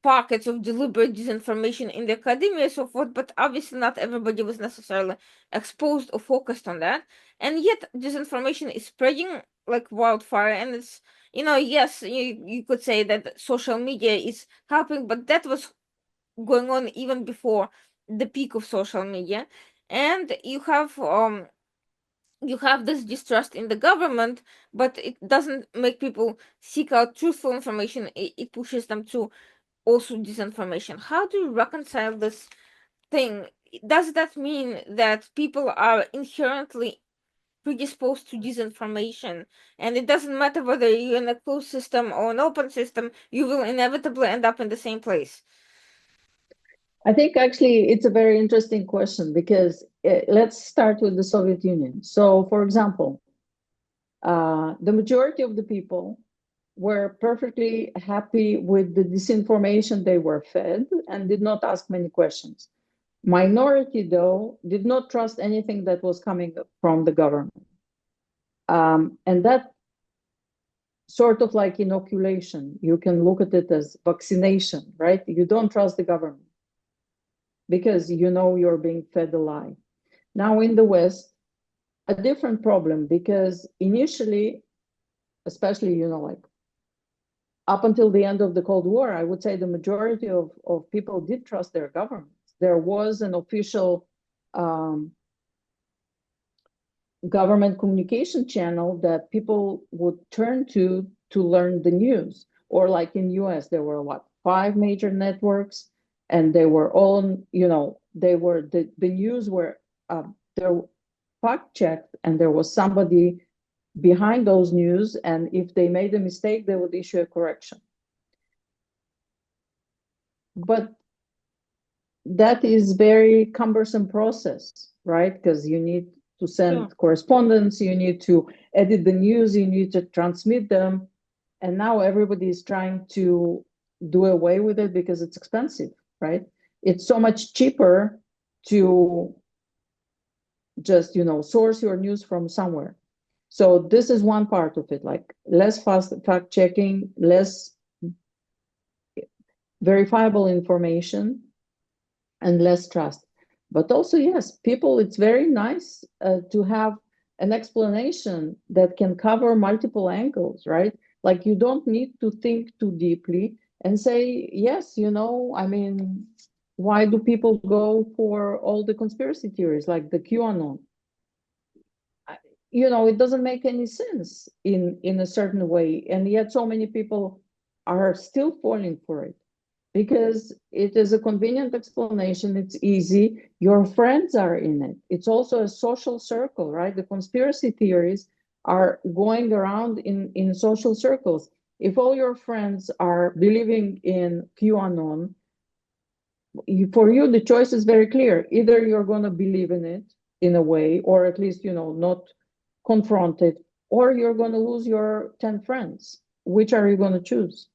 pockets of deliberate disinformation in the academia, so forth, but obviously not everybody was necessarily exposed or focused on that. And yet disinformation is spreading like wildfire, and it's, yes, you could say that social media is helping, but that was going on even before the peak of social media. And you have this distrust in the government, but it doesn't make people seek out truthful information. It pushes them to also disinformation. How do you reconcile this thing? Does that mean that people are inherently predisposed to disinformation, and it doesn't matter whether you're in a closed system or an open system, you will inevitably end up in the same place? I think actually it's a very interesting question because let's start with the Soviet Union. So, for example, the majority of the people were perfectly happy with the disinformation they were fed and did not ask many questions. Minority, though, did not trust anything that was coming from the government. And that sort of like inoculation, you can look at it as vaccination, right? You don't trust the government because you know you're being fed a lie. Now in the West, a different problem because initially, especially, like up until the end of the Cold War, I would say the majority of people did trust their governments. There was an official government communication channel that people would turn to learn the news. Or like in US, there were what, 5 major networks, and they were all, they were the news were they're fact checked, and there was somebody behind those news, and if they made a mistake, they would issue a correction. But that is very cumbersome process, right? Because you need to send correspondence, you need to edit the news, you need to transmit them. and now everybody is trying to do away with it because it's expensive, right? It's so much cheaper to just, source your news from somewhere. So this is one part of it, like less fast fact checking, less verifiable information, and less trust. But also, yes, people, it's very nice to have an explanation that can cover multiple angles, right? Like you don't need to think too deeply and say, yes, I mean, why do people go for all the conspiracy theories like the QAnon? It doesn't make any sense in a certain way, and yet so many people are still falling for it because it is a convenient explanation. It's easy. Your friends are in it. It's also a social circle, right? The conspiracy theories are going around in social circles. If all your friends are believing in QAnon, for you, the choice is very clear. Either you're going to believe in it in a way, or at least, not confront it, or you're going to lose your 10 friends. Which are you going to choose?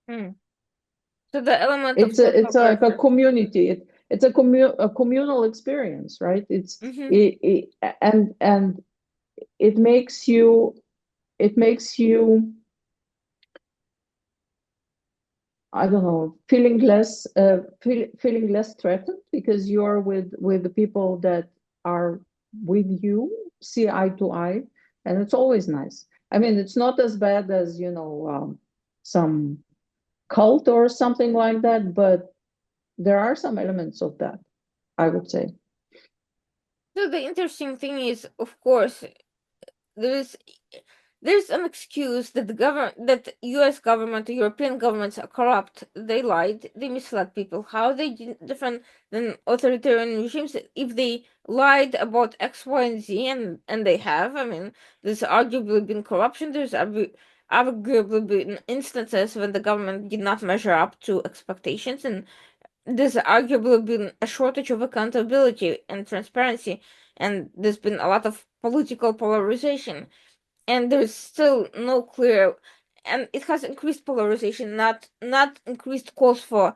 Hmm. So the element of It's like a self-awareness. community. It's a communal experience, right? And it makes you it makes you I don't know, feeling less threatened because you're with the people that are with you, see eye to eye, and it's always nice. I mean, it's not as bad as some cult or something like that, but there are some elements of that, I would say. So the interesting thing is, of course, there's there's an excuse that that U.S. government, the European governments are corrupt. They lied. They misled people. How they different than authoritarian regimes? If they lied about X, Y, and Z, and they have, I mean, there's arguably been corruption. There's arguably been instances when the government did not measure up to expectations, and there's arguably been a shortage of accountability and transparency, and there's been a lot of political polarization, and there's still no clear, and it has increased polarization, not increased calls for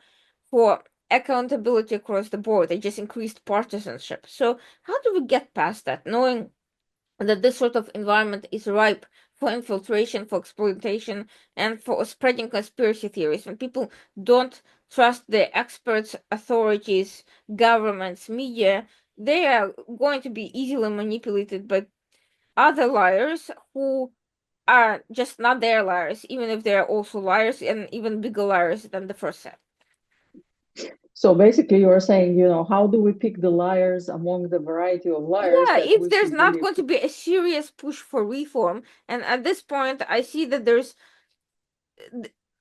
accountability across the board. They just increased partisanship. So how do we get past that, knowing that this sort of environment is ripe for infiltration, for exploitation, and for spreading conspiracy theories? When people don't trust the experts, authorities, governments, media, they are going to be easily manipulated by other liars who are just not their liars, even if they're also liars and even bigger liars than the first set. So basically, you're saying, how do we pick the liars among the variety of liars Yeah, that if we there's should not believe? going to be a serious push for reform, and at this point, I see that there's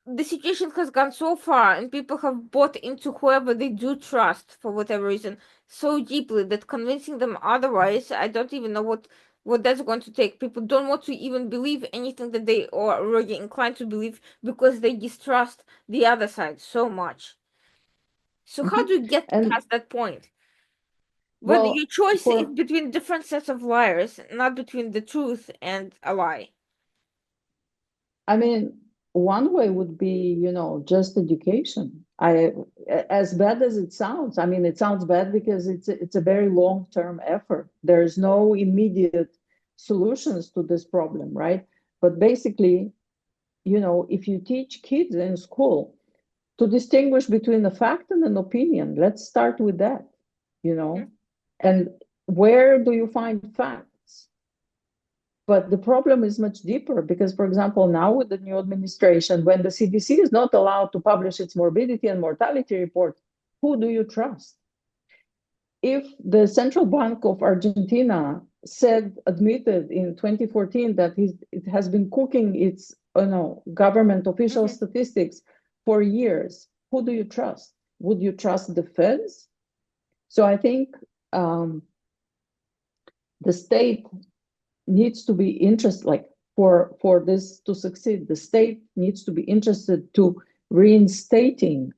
the situation has gone so far, and people have bought into whoever they do trust for whatever reason so deeply that convincing them otherwise, I don't even know what that's going to take. People don't want to even believe anything that they are already inclined to believe because they distrust the other side so much. So how Mhm. do you get And past that point? But your well, choice is for between different sets of liars, not between the truth and a lie. I mean, one way would be, just education. As bad as it sounds, I mean, it sounds bad because it's a very long-term effort. There's no immediate solutions to this problem, right? But basically, if you teach kids in school to distinguish between a fact and an opinion, let's start with that, you Mhm. know, and where do you find facts? But the problem is much deeper because, for example, now with the new administration, when the CDC is not allowed to publish its morbidity and mortality report, who do you trust? If the Central Bank of Argentina admitted in 2014 that it has been cooking its government official Mhm. statistics for years, who do you trust? Would you trust the feds? So I think the state needs to be interested, like for this to succeed, the state needs to be interested to reinstating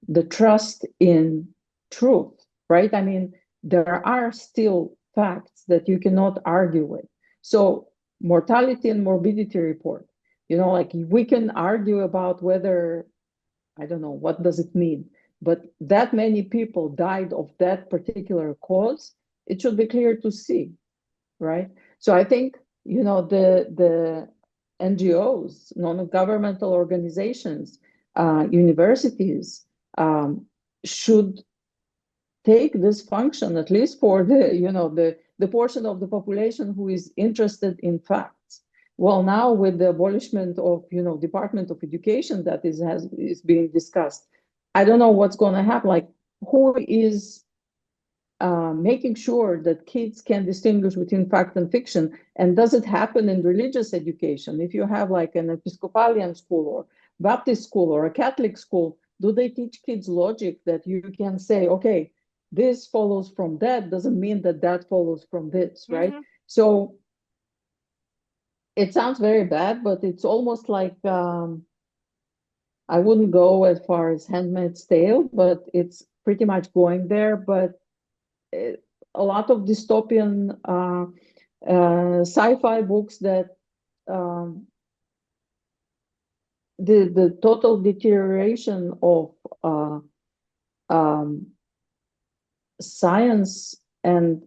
the trust in truth, right? I mean, there are still facts that you cannot argue with. So mortality and morbidity report, Like we can argue about whether, I don't know, what does it mean? But that many people died of that particular cause, it should be clear to see, right? So I think, the NGOs, non-governmental organizations, universities should take this function, at least for the portion of the population who is interested in facts. Well, now with the abolishment of Department of Education that is being discussed, I don't know what's going to happen. Like, who is making sure that kids can distinguish between fact and fiction? And does it happen in religious education? If you have like an Episcopalian school or Baptist school or a Catholic school, do they teach kids logic that you can say, okay, this follows from that, doesn't mean that that follows from this, right? Mm-hmm. So it sounds very bad, but it's almost like I wouldn't go as far as Handmaid's Tale, but it's pretty much going there. But a lot of dystopian sci-fi books that the total deterioration of um, science and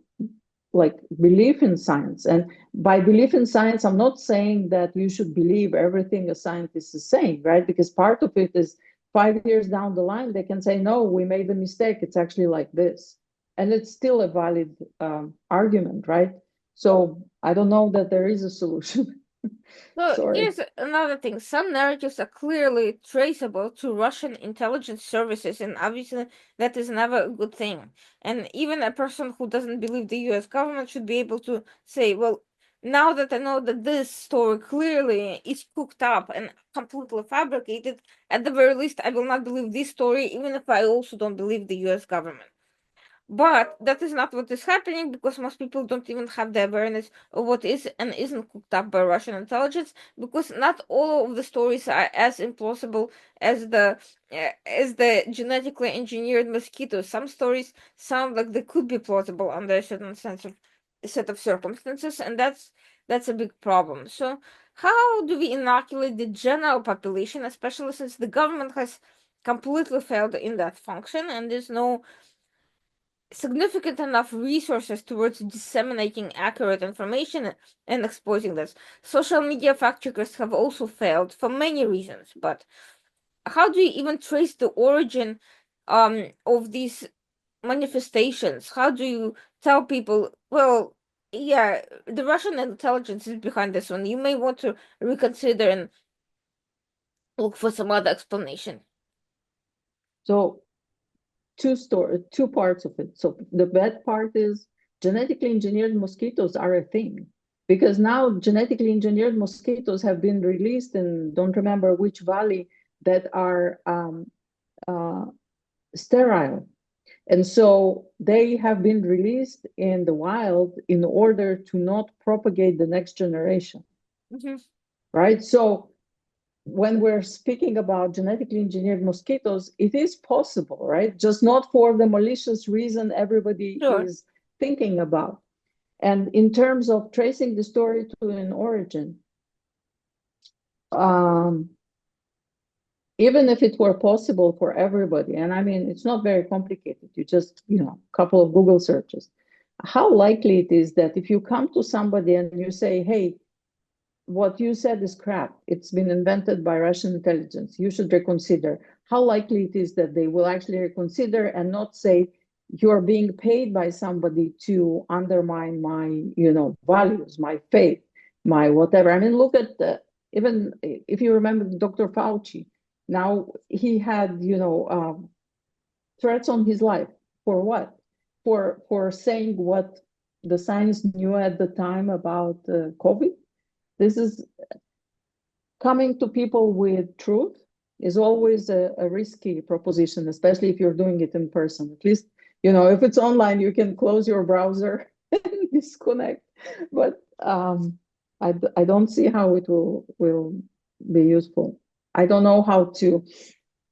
like belief in science. And by belief in science, I'm not saying that you should believe everything a scientist is saying, right? Because part of it is 5 years down the line, they can say, no, we made a mistake. It's actually like this. And it's still a valid argument, right? So I don't know that there is a solution. So Sorry. here's another thing. Some narratives are clearly traceable to Russian intelligence services, and obviously that is never a good thing. And even a person who doesn't believe the US government should be able to say, well, now that I know that this story clearly is cooked up and completely fabricated, at the very least, I will not believe this story, even if I also don't believe the US government. But that is not what is happening because most people don't even have the awareness of what is and isn't cooked up by Russian intelligence, because not all of the stories are as implausible as the genetically engineered mosquitoes. Some stories sound like they could be plausible under a certain set of circumstances, and that's a big problem. So how do we inoculate the general population, especially since the government has completely failed in that function and there's no significant enough resources towards disseminating accurate information and exposing this? Social media fact checkers have also failed for many reasons, but how do you even trace the origin of these manifestations? How do you tell people, well, yeah, the Russian intelligence is behind this one. You may want to reconsider and look for some other explanation. So two parts of it. So the bad part is genetically engineered mosquitoes are a thing, because now genetically engineered mosquitoes have been released in don't remember which valley that are sterile. And so they have been released in the wild in order to not propagate the next generation, Mm-hmm. right? So when we're speaking about genetically engineered mosquitoes, it is possible, right? Just not for the malicious reason everybody Sure. is thinking about. And in terms of tracing the story to an origin, um, even if it were possible for everybody, and I mean, it's not very complicated, you just, a couple of Google searches, how likely it is that if you come to somebody and you say, hey, what you said is crap. It's been invented by Russian intelligence. You should reconsider. How likely it is that they will actually reconsider and not say, you're being paid by somebody to undermine my, values, my faith, my whatever. I mean, look at even if you remember Dr. Fauci, now he had, threats on his life. For what? For saying what the science knew at the time about COVID. This is coming to people with truth is always a risky proposition, especially if you're doing it in person. At least, if it's online, you can close your browser and disconnect. But I don't see how it will be useful. I don't know how to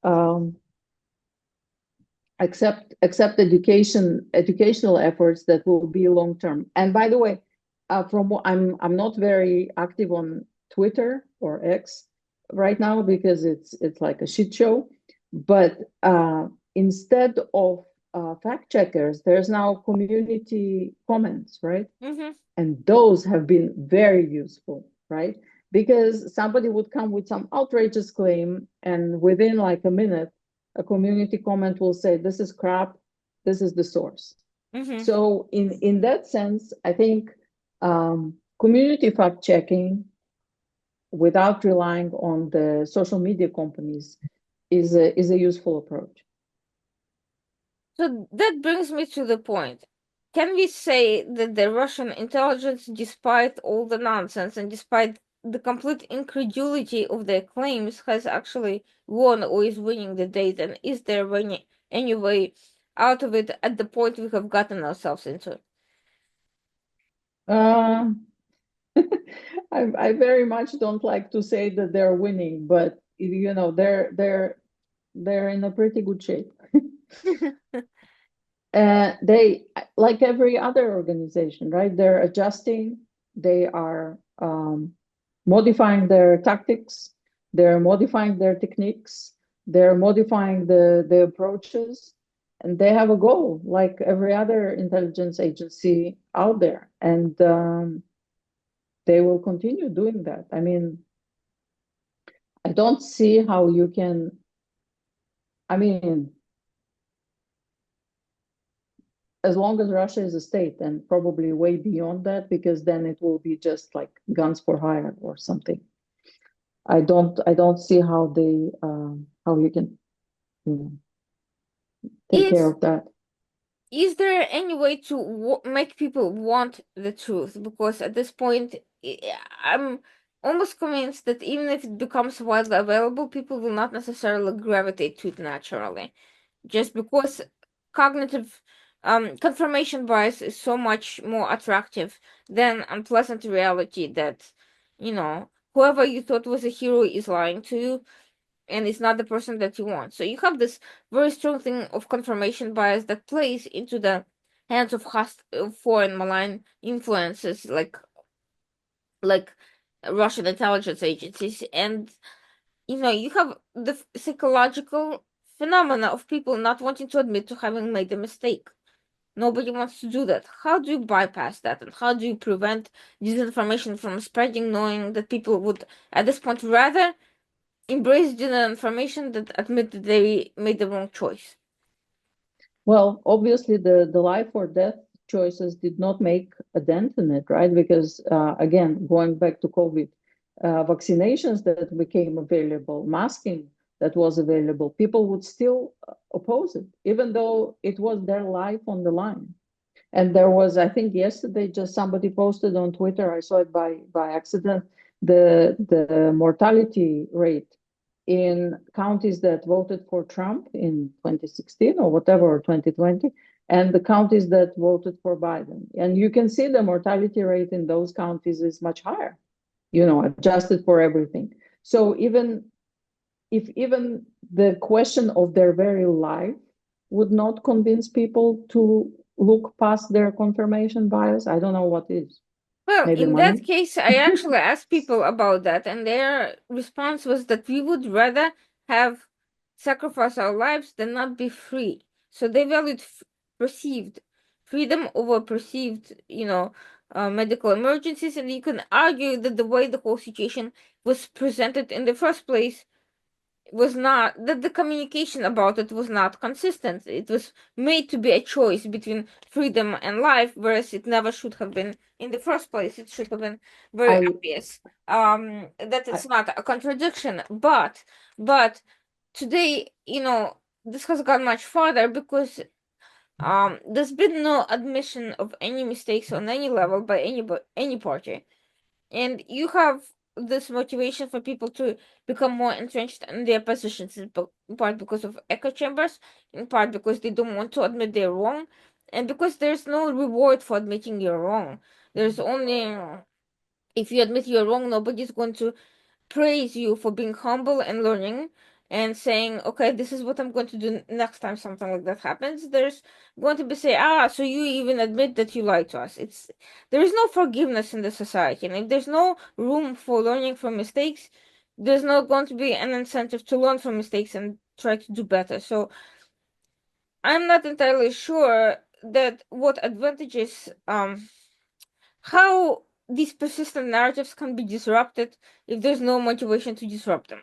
um, accept educational efforts that will be long term. And by the way, from what I'm not very active on Twitter or X right now because it's like a shit show. But instead of fact checkers, there's now community comments, right? Mm-hmm. And those have been very useful, right? Because somebody would come with some outrageous claim, and within like a minute, a community comment will say, "This is crap. This is the source." Mm-hmm. So in that sense, I think community fact checking without relying on the social media companies is a useful approach. So that brings me to the point. Can we say that the Russian intelligence, despite all the nonsense and despite the complete incredulity of their claims, has actually won or is winning the date? And is there any way out of it at the point we have gotten ourselves into? Uh, I very much don't like to say that they're winning, but you know they're in a pretty good shape. They, like every other organization, right? They're adjusting. They are modifying their tactics. They're modifying their techniques. They're modifying the approaches, and they have a goal, like every other intelligence agency out there, and they will continue doing that. I mean, I don't see how you can. I mean, as long as Russia is a state, and probably way beyond that, because then it will be just like guns for hire or something. I don't see how you can, you know, take care Is of that. is there any way to make people want the truth? Because at this point, I'm almost convinced that even if it becomes widely available, people will not necessarily gravitate to it naturally, just because cognitive confirmation bias is so much more attractive than unpleasant reality that, whoever you thought was a hero is lying to you and it's not the person that you want. So you have this very strong thing of confirmation bias that plays into the hands of foreign malign influences like Russian intelligence agencies, and you have the psychological phenomena of people not wanting to admit to having made a mistake. Nobody wants to do that. How do you bypass that, and how do you prevent disinformation from spreading, knowing that people would, at this point, rather embrace disinformation than admit that they made the wrong choice? Well, obviously the life or death choices did not make a dent in it, right? Because again, going back to COVID, vaccinations that became available, masking that was available, people would still oppose it, even though it was their life on the line. And there was, I think yesterday, just somebody posted on Twitter, I saw it by accident, the mortality rate in counties that voted for Trump in 2016 or whatever, or 2020, and the counties that voted for Biden. And you can see the mortality rate in those counties is much higher, adjusted for everything. So even the question of their very life would not convince people to look past their confirmation bias, I don't know what is. Well, Maybe in that money. case, I actually asked people about that, and their response was that we would rather have sacrifice our lives than not be free. So they valued perceived freedom over perceived, medical emergencies, and you can argue that the way the whole situation was presented in the first place was not that the communication about it was not consistent. It was made to be a choice between freedom and life, whereas it never should have been in the first place. It should have been very I, obvious that I it's not a contradiction. But today, this has gone much farther because there's been no admission of any mistakes on any level by any party. And you have this motivation for people to become more entrenched in their positions, in part because of echo chambers, in part because they don't want to admit they're wrong, and because there's no reward for admitting you're wrong. There's only, if you admit you're wrong, nobody's going to praise you for being humble and learning, and saying, okay, this is what I'm going to do next time something like that happens, there's going to be say, ah, so you even admit that you lied to us. There is no forgiveness in the society, and if there's no room for learning from mistakes, there's not going to be an incentive to learn from mistakes and try to do better. So I'm not entirely sure that what advantages how these persistent narratives can be disrupted if there's no motivation to disrupt them.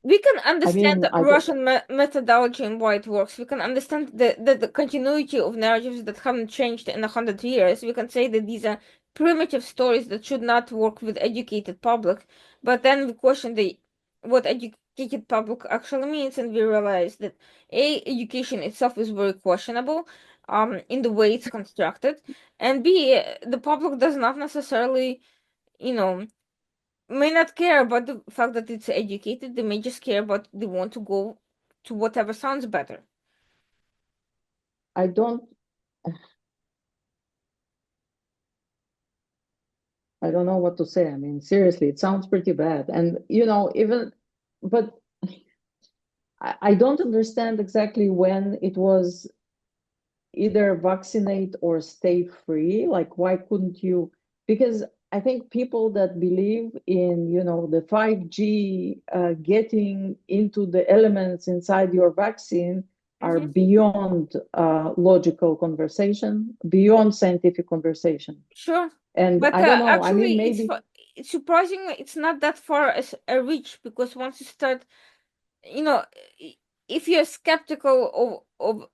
We can I understand mean, the Russian methodology and why it works. We can understand the continuity of narratives that haven't changed in 100 years. We can say that these are primitive stories that should not work with educated public. But then we question what educated public actually means, and we realize that education itself is very questionable, in the way it's constructed, and B, the public does not necessarily, you know, may not care about the fact that it's educated. They may just care about they want to go to whatever sounds better. I don't I don't know what to say. I mean, seriously, it sounds pretty bad. And but I don't understand exactly when it was either vaccinate or stay free. Like, why couldn't you? Because I think people that believe in, the 5G getting into the elements inside your vaccine are Mm-hmm. beyond logical conversation, beyond scientific conversation. Sure, And but I don't know. I mean, actually, maybe. it's surprisingly it's not that far as a reach, because once you start, you know, if you're skeptical of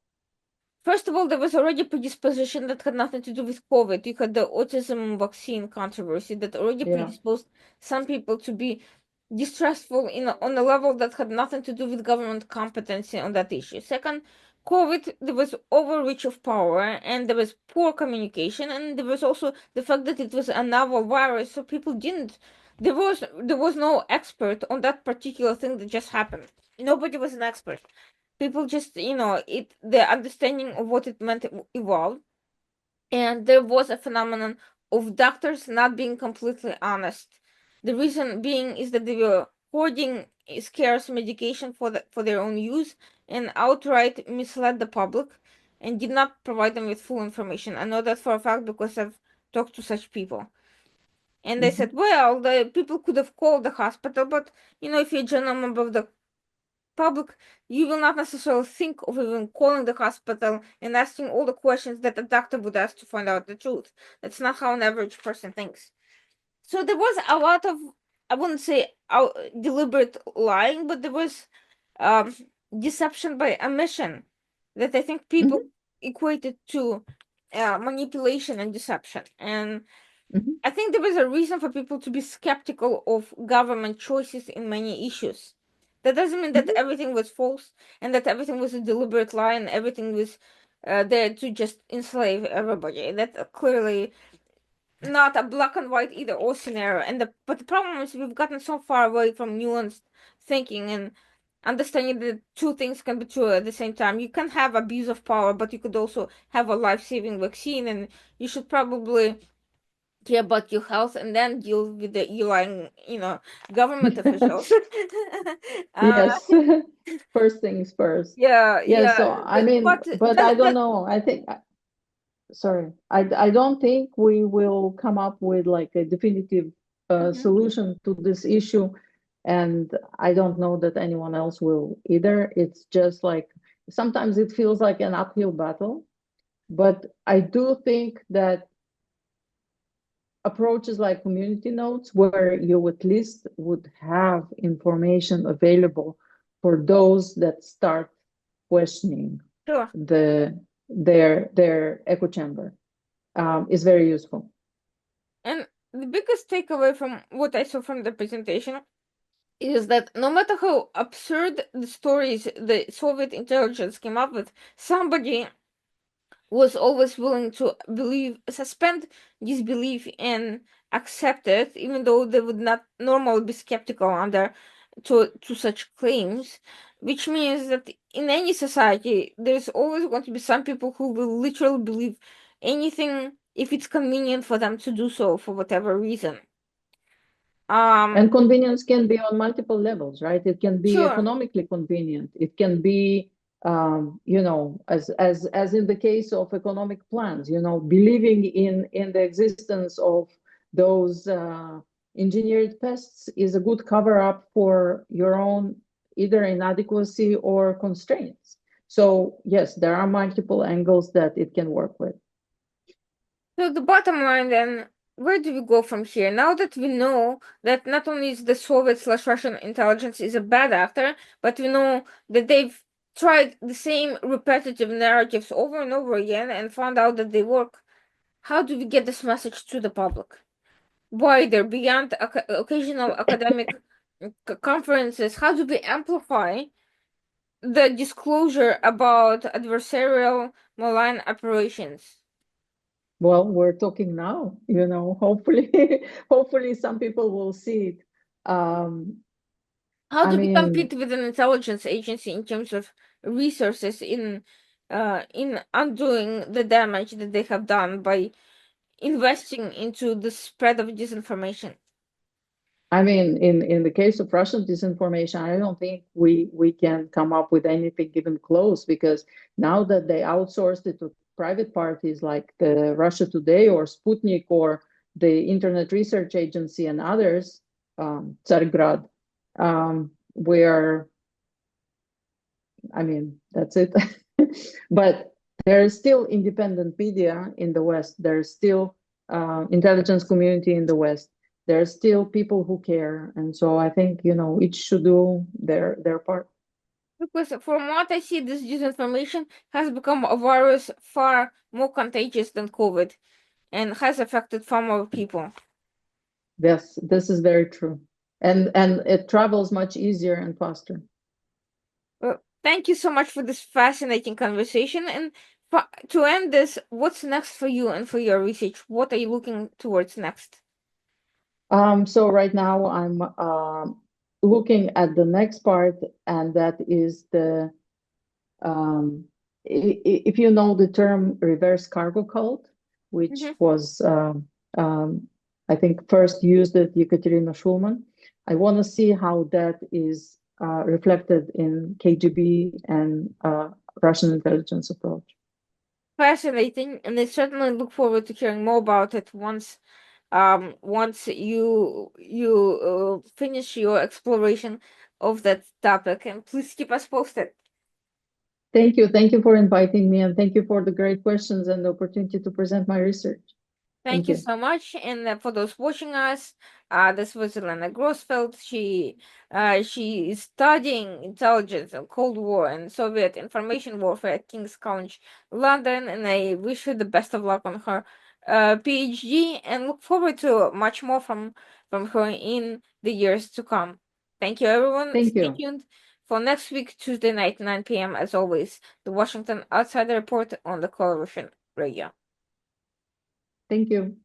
first of all, there was already predisposition that had nothing to do with COVID. You had the autism vaccine controversy that already Yeah. predisposed some people to be distrustful on a level that had nothing to do with government competency on that issue. Second, COVID, there was overreach of power and there was poor communication, and there was also the fact that it was a novel virus, so people didn't. There was no expert on that particular thing that just happened. Nobody was an expert. People just, the understanding of what it meant evolved, and there was a phenomenon of doctors not being completely honest. The reason being is that they were hoarding scarce medication for their own use, and outright misled the public and did not provide them with full information. I know that for a fact because I've talked to such people. And they said, Mhm. well, the people could have called the hospital, but if you're a general member of the public, you will not necessarily think of even calling the hospital and asking all the questions that a doctor would ask to find out the truth. That's not how an average person thinks. So there was a lot of, I wouldn't say deliberate lying, but there was um, deception by omission that I think people Mhm. equated to manipulation and deception. And Mhm. I think there was a reason for people to be skeptical of government choices in many issues. That doesn't mean that Mhm. everything was false and that everything was a deliberate lie and everything was there to just enslave everybody. That's clearly not a black and white either or scenario. But the problem is we've gotten so far away from nuanced thinking and understanding that two things can be true at the same time. You can have abuse of power, but you could also have a life-saving vaccine, and you should probably care about your health and then deal with the lying, government officials. uh, Yes. First things first. yeah, Yeah, yeah, so I mean, but but I don't know. I think, sorry, I don't think we will come up with like a definitive Mhm. solution to this issue, and I don't know that anyone else will either. It's just like sometimes it feels like an uphill battle, but I do think that approaches like community notes, where you at least would have information available for those that start questioning Sure. their echo chamber, is very useful. And the biggest takeaway from what I saw from the presentation is that no matter how absurd the stories the Soviet intelligence came up with, somebody was always willing to suspend disbelief and accept it, even though they would not normally be skeptical under to such claims. Which means that in any society, there's always going to be some people who will literally believe anything if it's convenient for them to do so for whatever reason. And convenience can be on multiple levels, right? It can be Sure. economically convenient. It can be, you know, as in the case of economic plans, you know, believing in the existence of those engineered pests is a good cover up for your own either inadequacy or constraints. So yes, there are multiple angles that it can work with. So the bottom line then, where do we go from here? Now that we know that not only is the Soviet/Russian intelligence is a bad actor, but we know that they've tried the same repetitive narratives over and over again and found out that they work. How do we get this message to the public? Wider, beyond occasional academic conferences, how do we amplify the disclosure about adversarial malign operations? Well, we're talking now, you know, hopefully, hopefully some people will see it. How I do we mean, compete with an intelligence agency in terms of resources in undoing the damage that they have done by investing into the spread of disinformation? I mean, in the case of Russian disinformation, I don't think we can come up with anything even close because now that they outsourced it to private parties like the Russia Today or Sputnik or the Internet Research Agency and others, Tsargrad, we are, I mean, that's it. But there is still independent media in the West. There's still intelligence community in the West. There's still people who care, and so I think you know each should do their part. Because from what I see, this disinformation has become a virus far more contagious than COVID and has affected far more people. Yes, this is very true, and it travels much easier and faster. Well, thank you so much for this fascinating conversation. And to end this, what's next for you and for your research? What are you looking towards next? So right now I'm looking at the next part, and that is the um, if you know the term reverse cargo cult, which Mm-hmm. was I think first used at Yekaterina Schulman. I want to see how that is reflected in KGB and Russian intelligence approach. Fascinating, and I certainly look forward to hearing more about it once you finish your exploration of that topic. And please keep us posted. Thank you for inviting me, and thank you for the great questions and the opportunity to present my research. Thank Thank you you. so much. And for those watching us, this was Elena Grossfeld. She is studying intelligence and Cold War and Soviet information warfare at King's College London. And I wish her the best of luck on her PhD and look forward to much more from her in the years to come. Thank you, everyone. Thank Stay you. tuned for next week, Tuesday night, 9 p.m. As always, the Washington Outsider Report on the Coalition Radio. Thank you.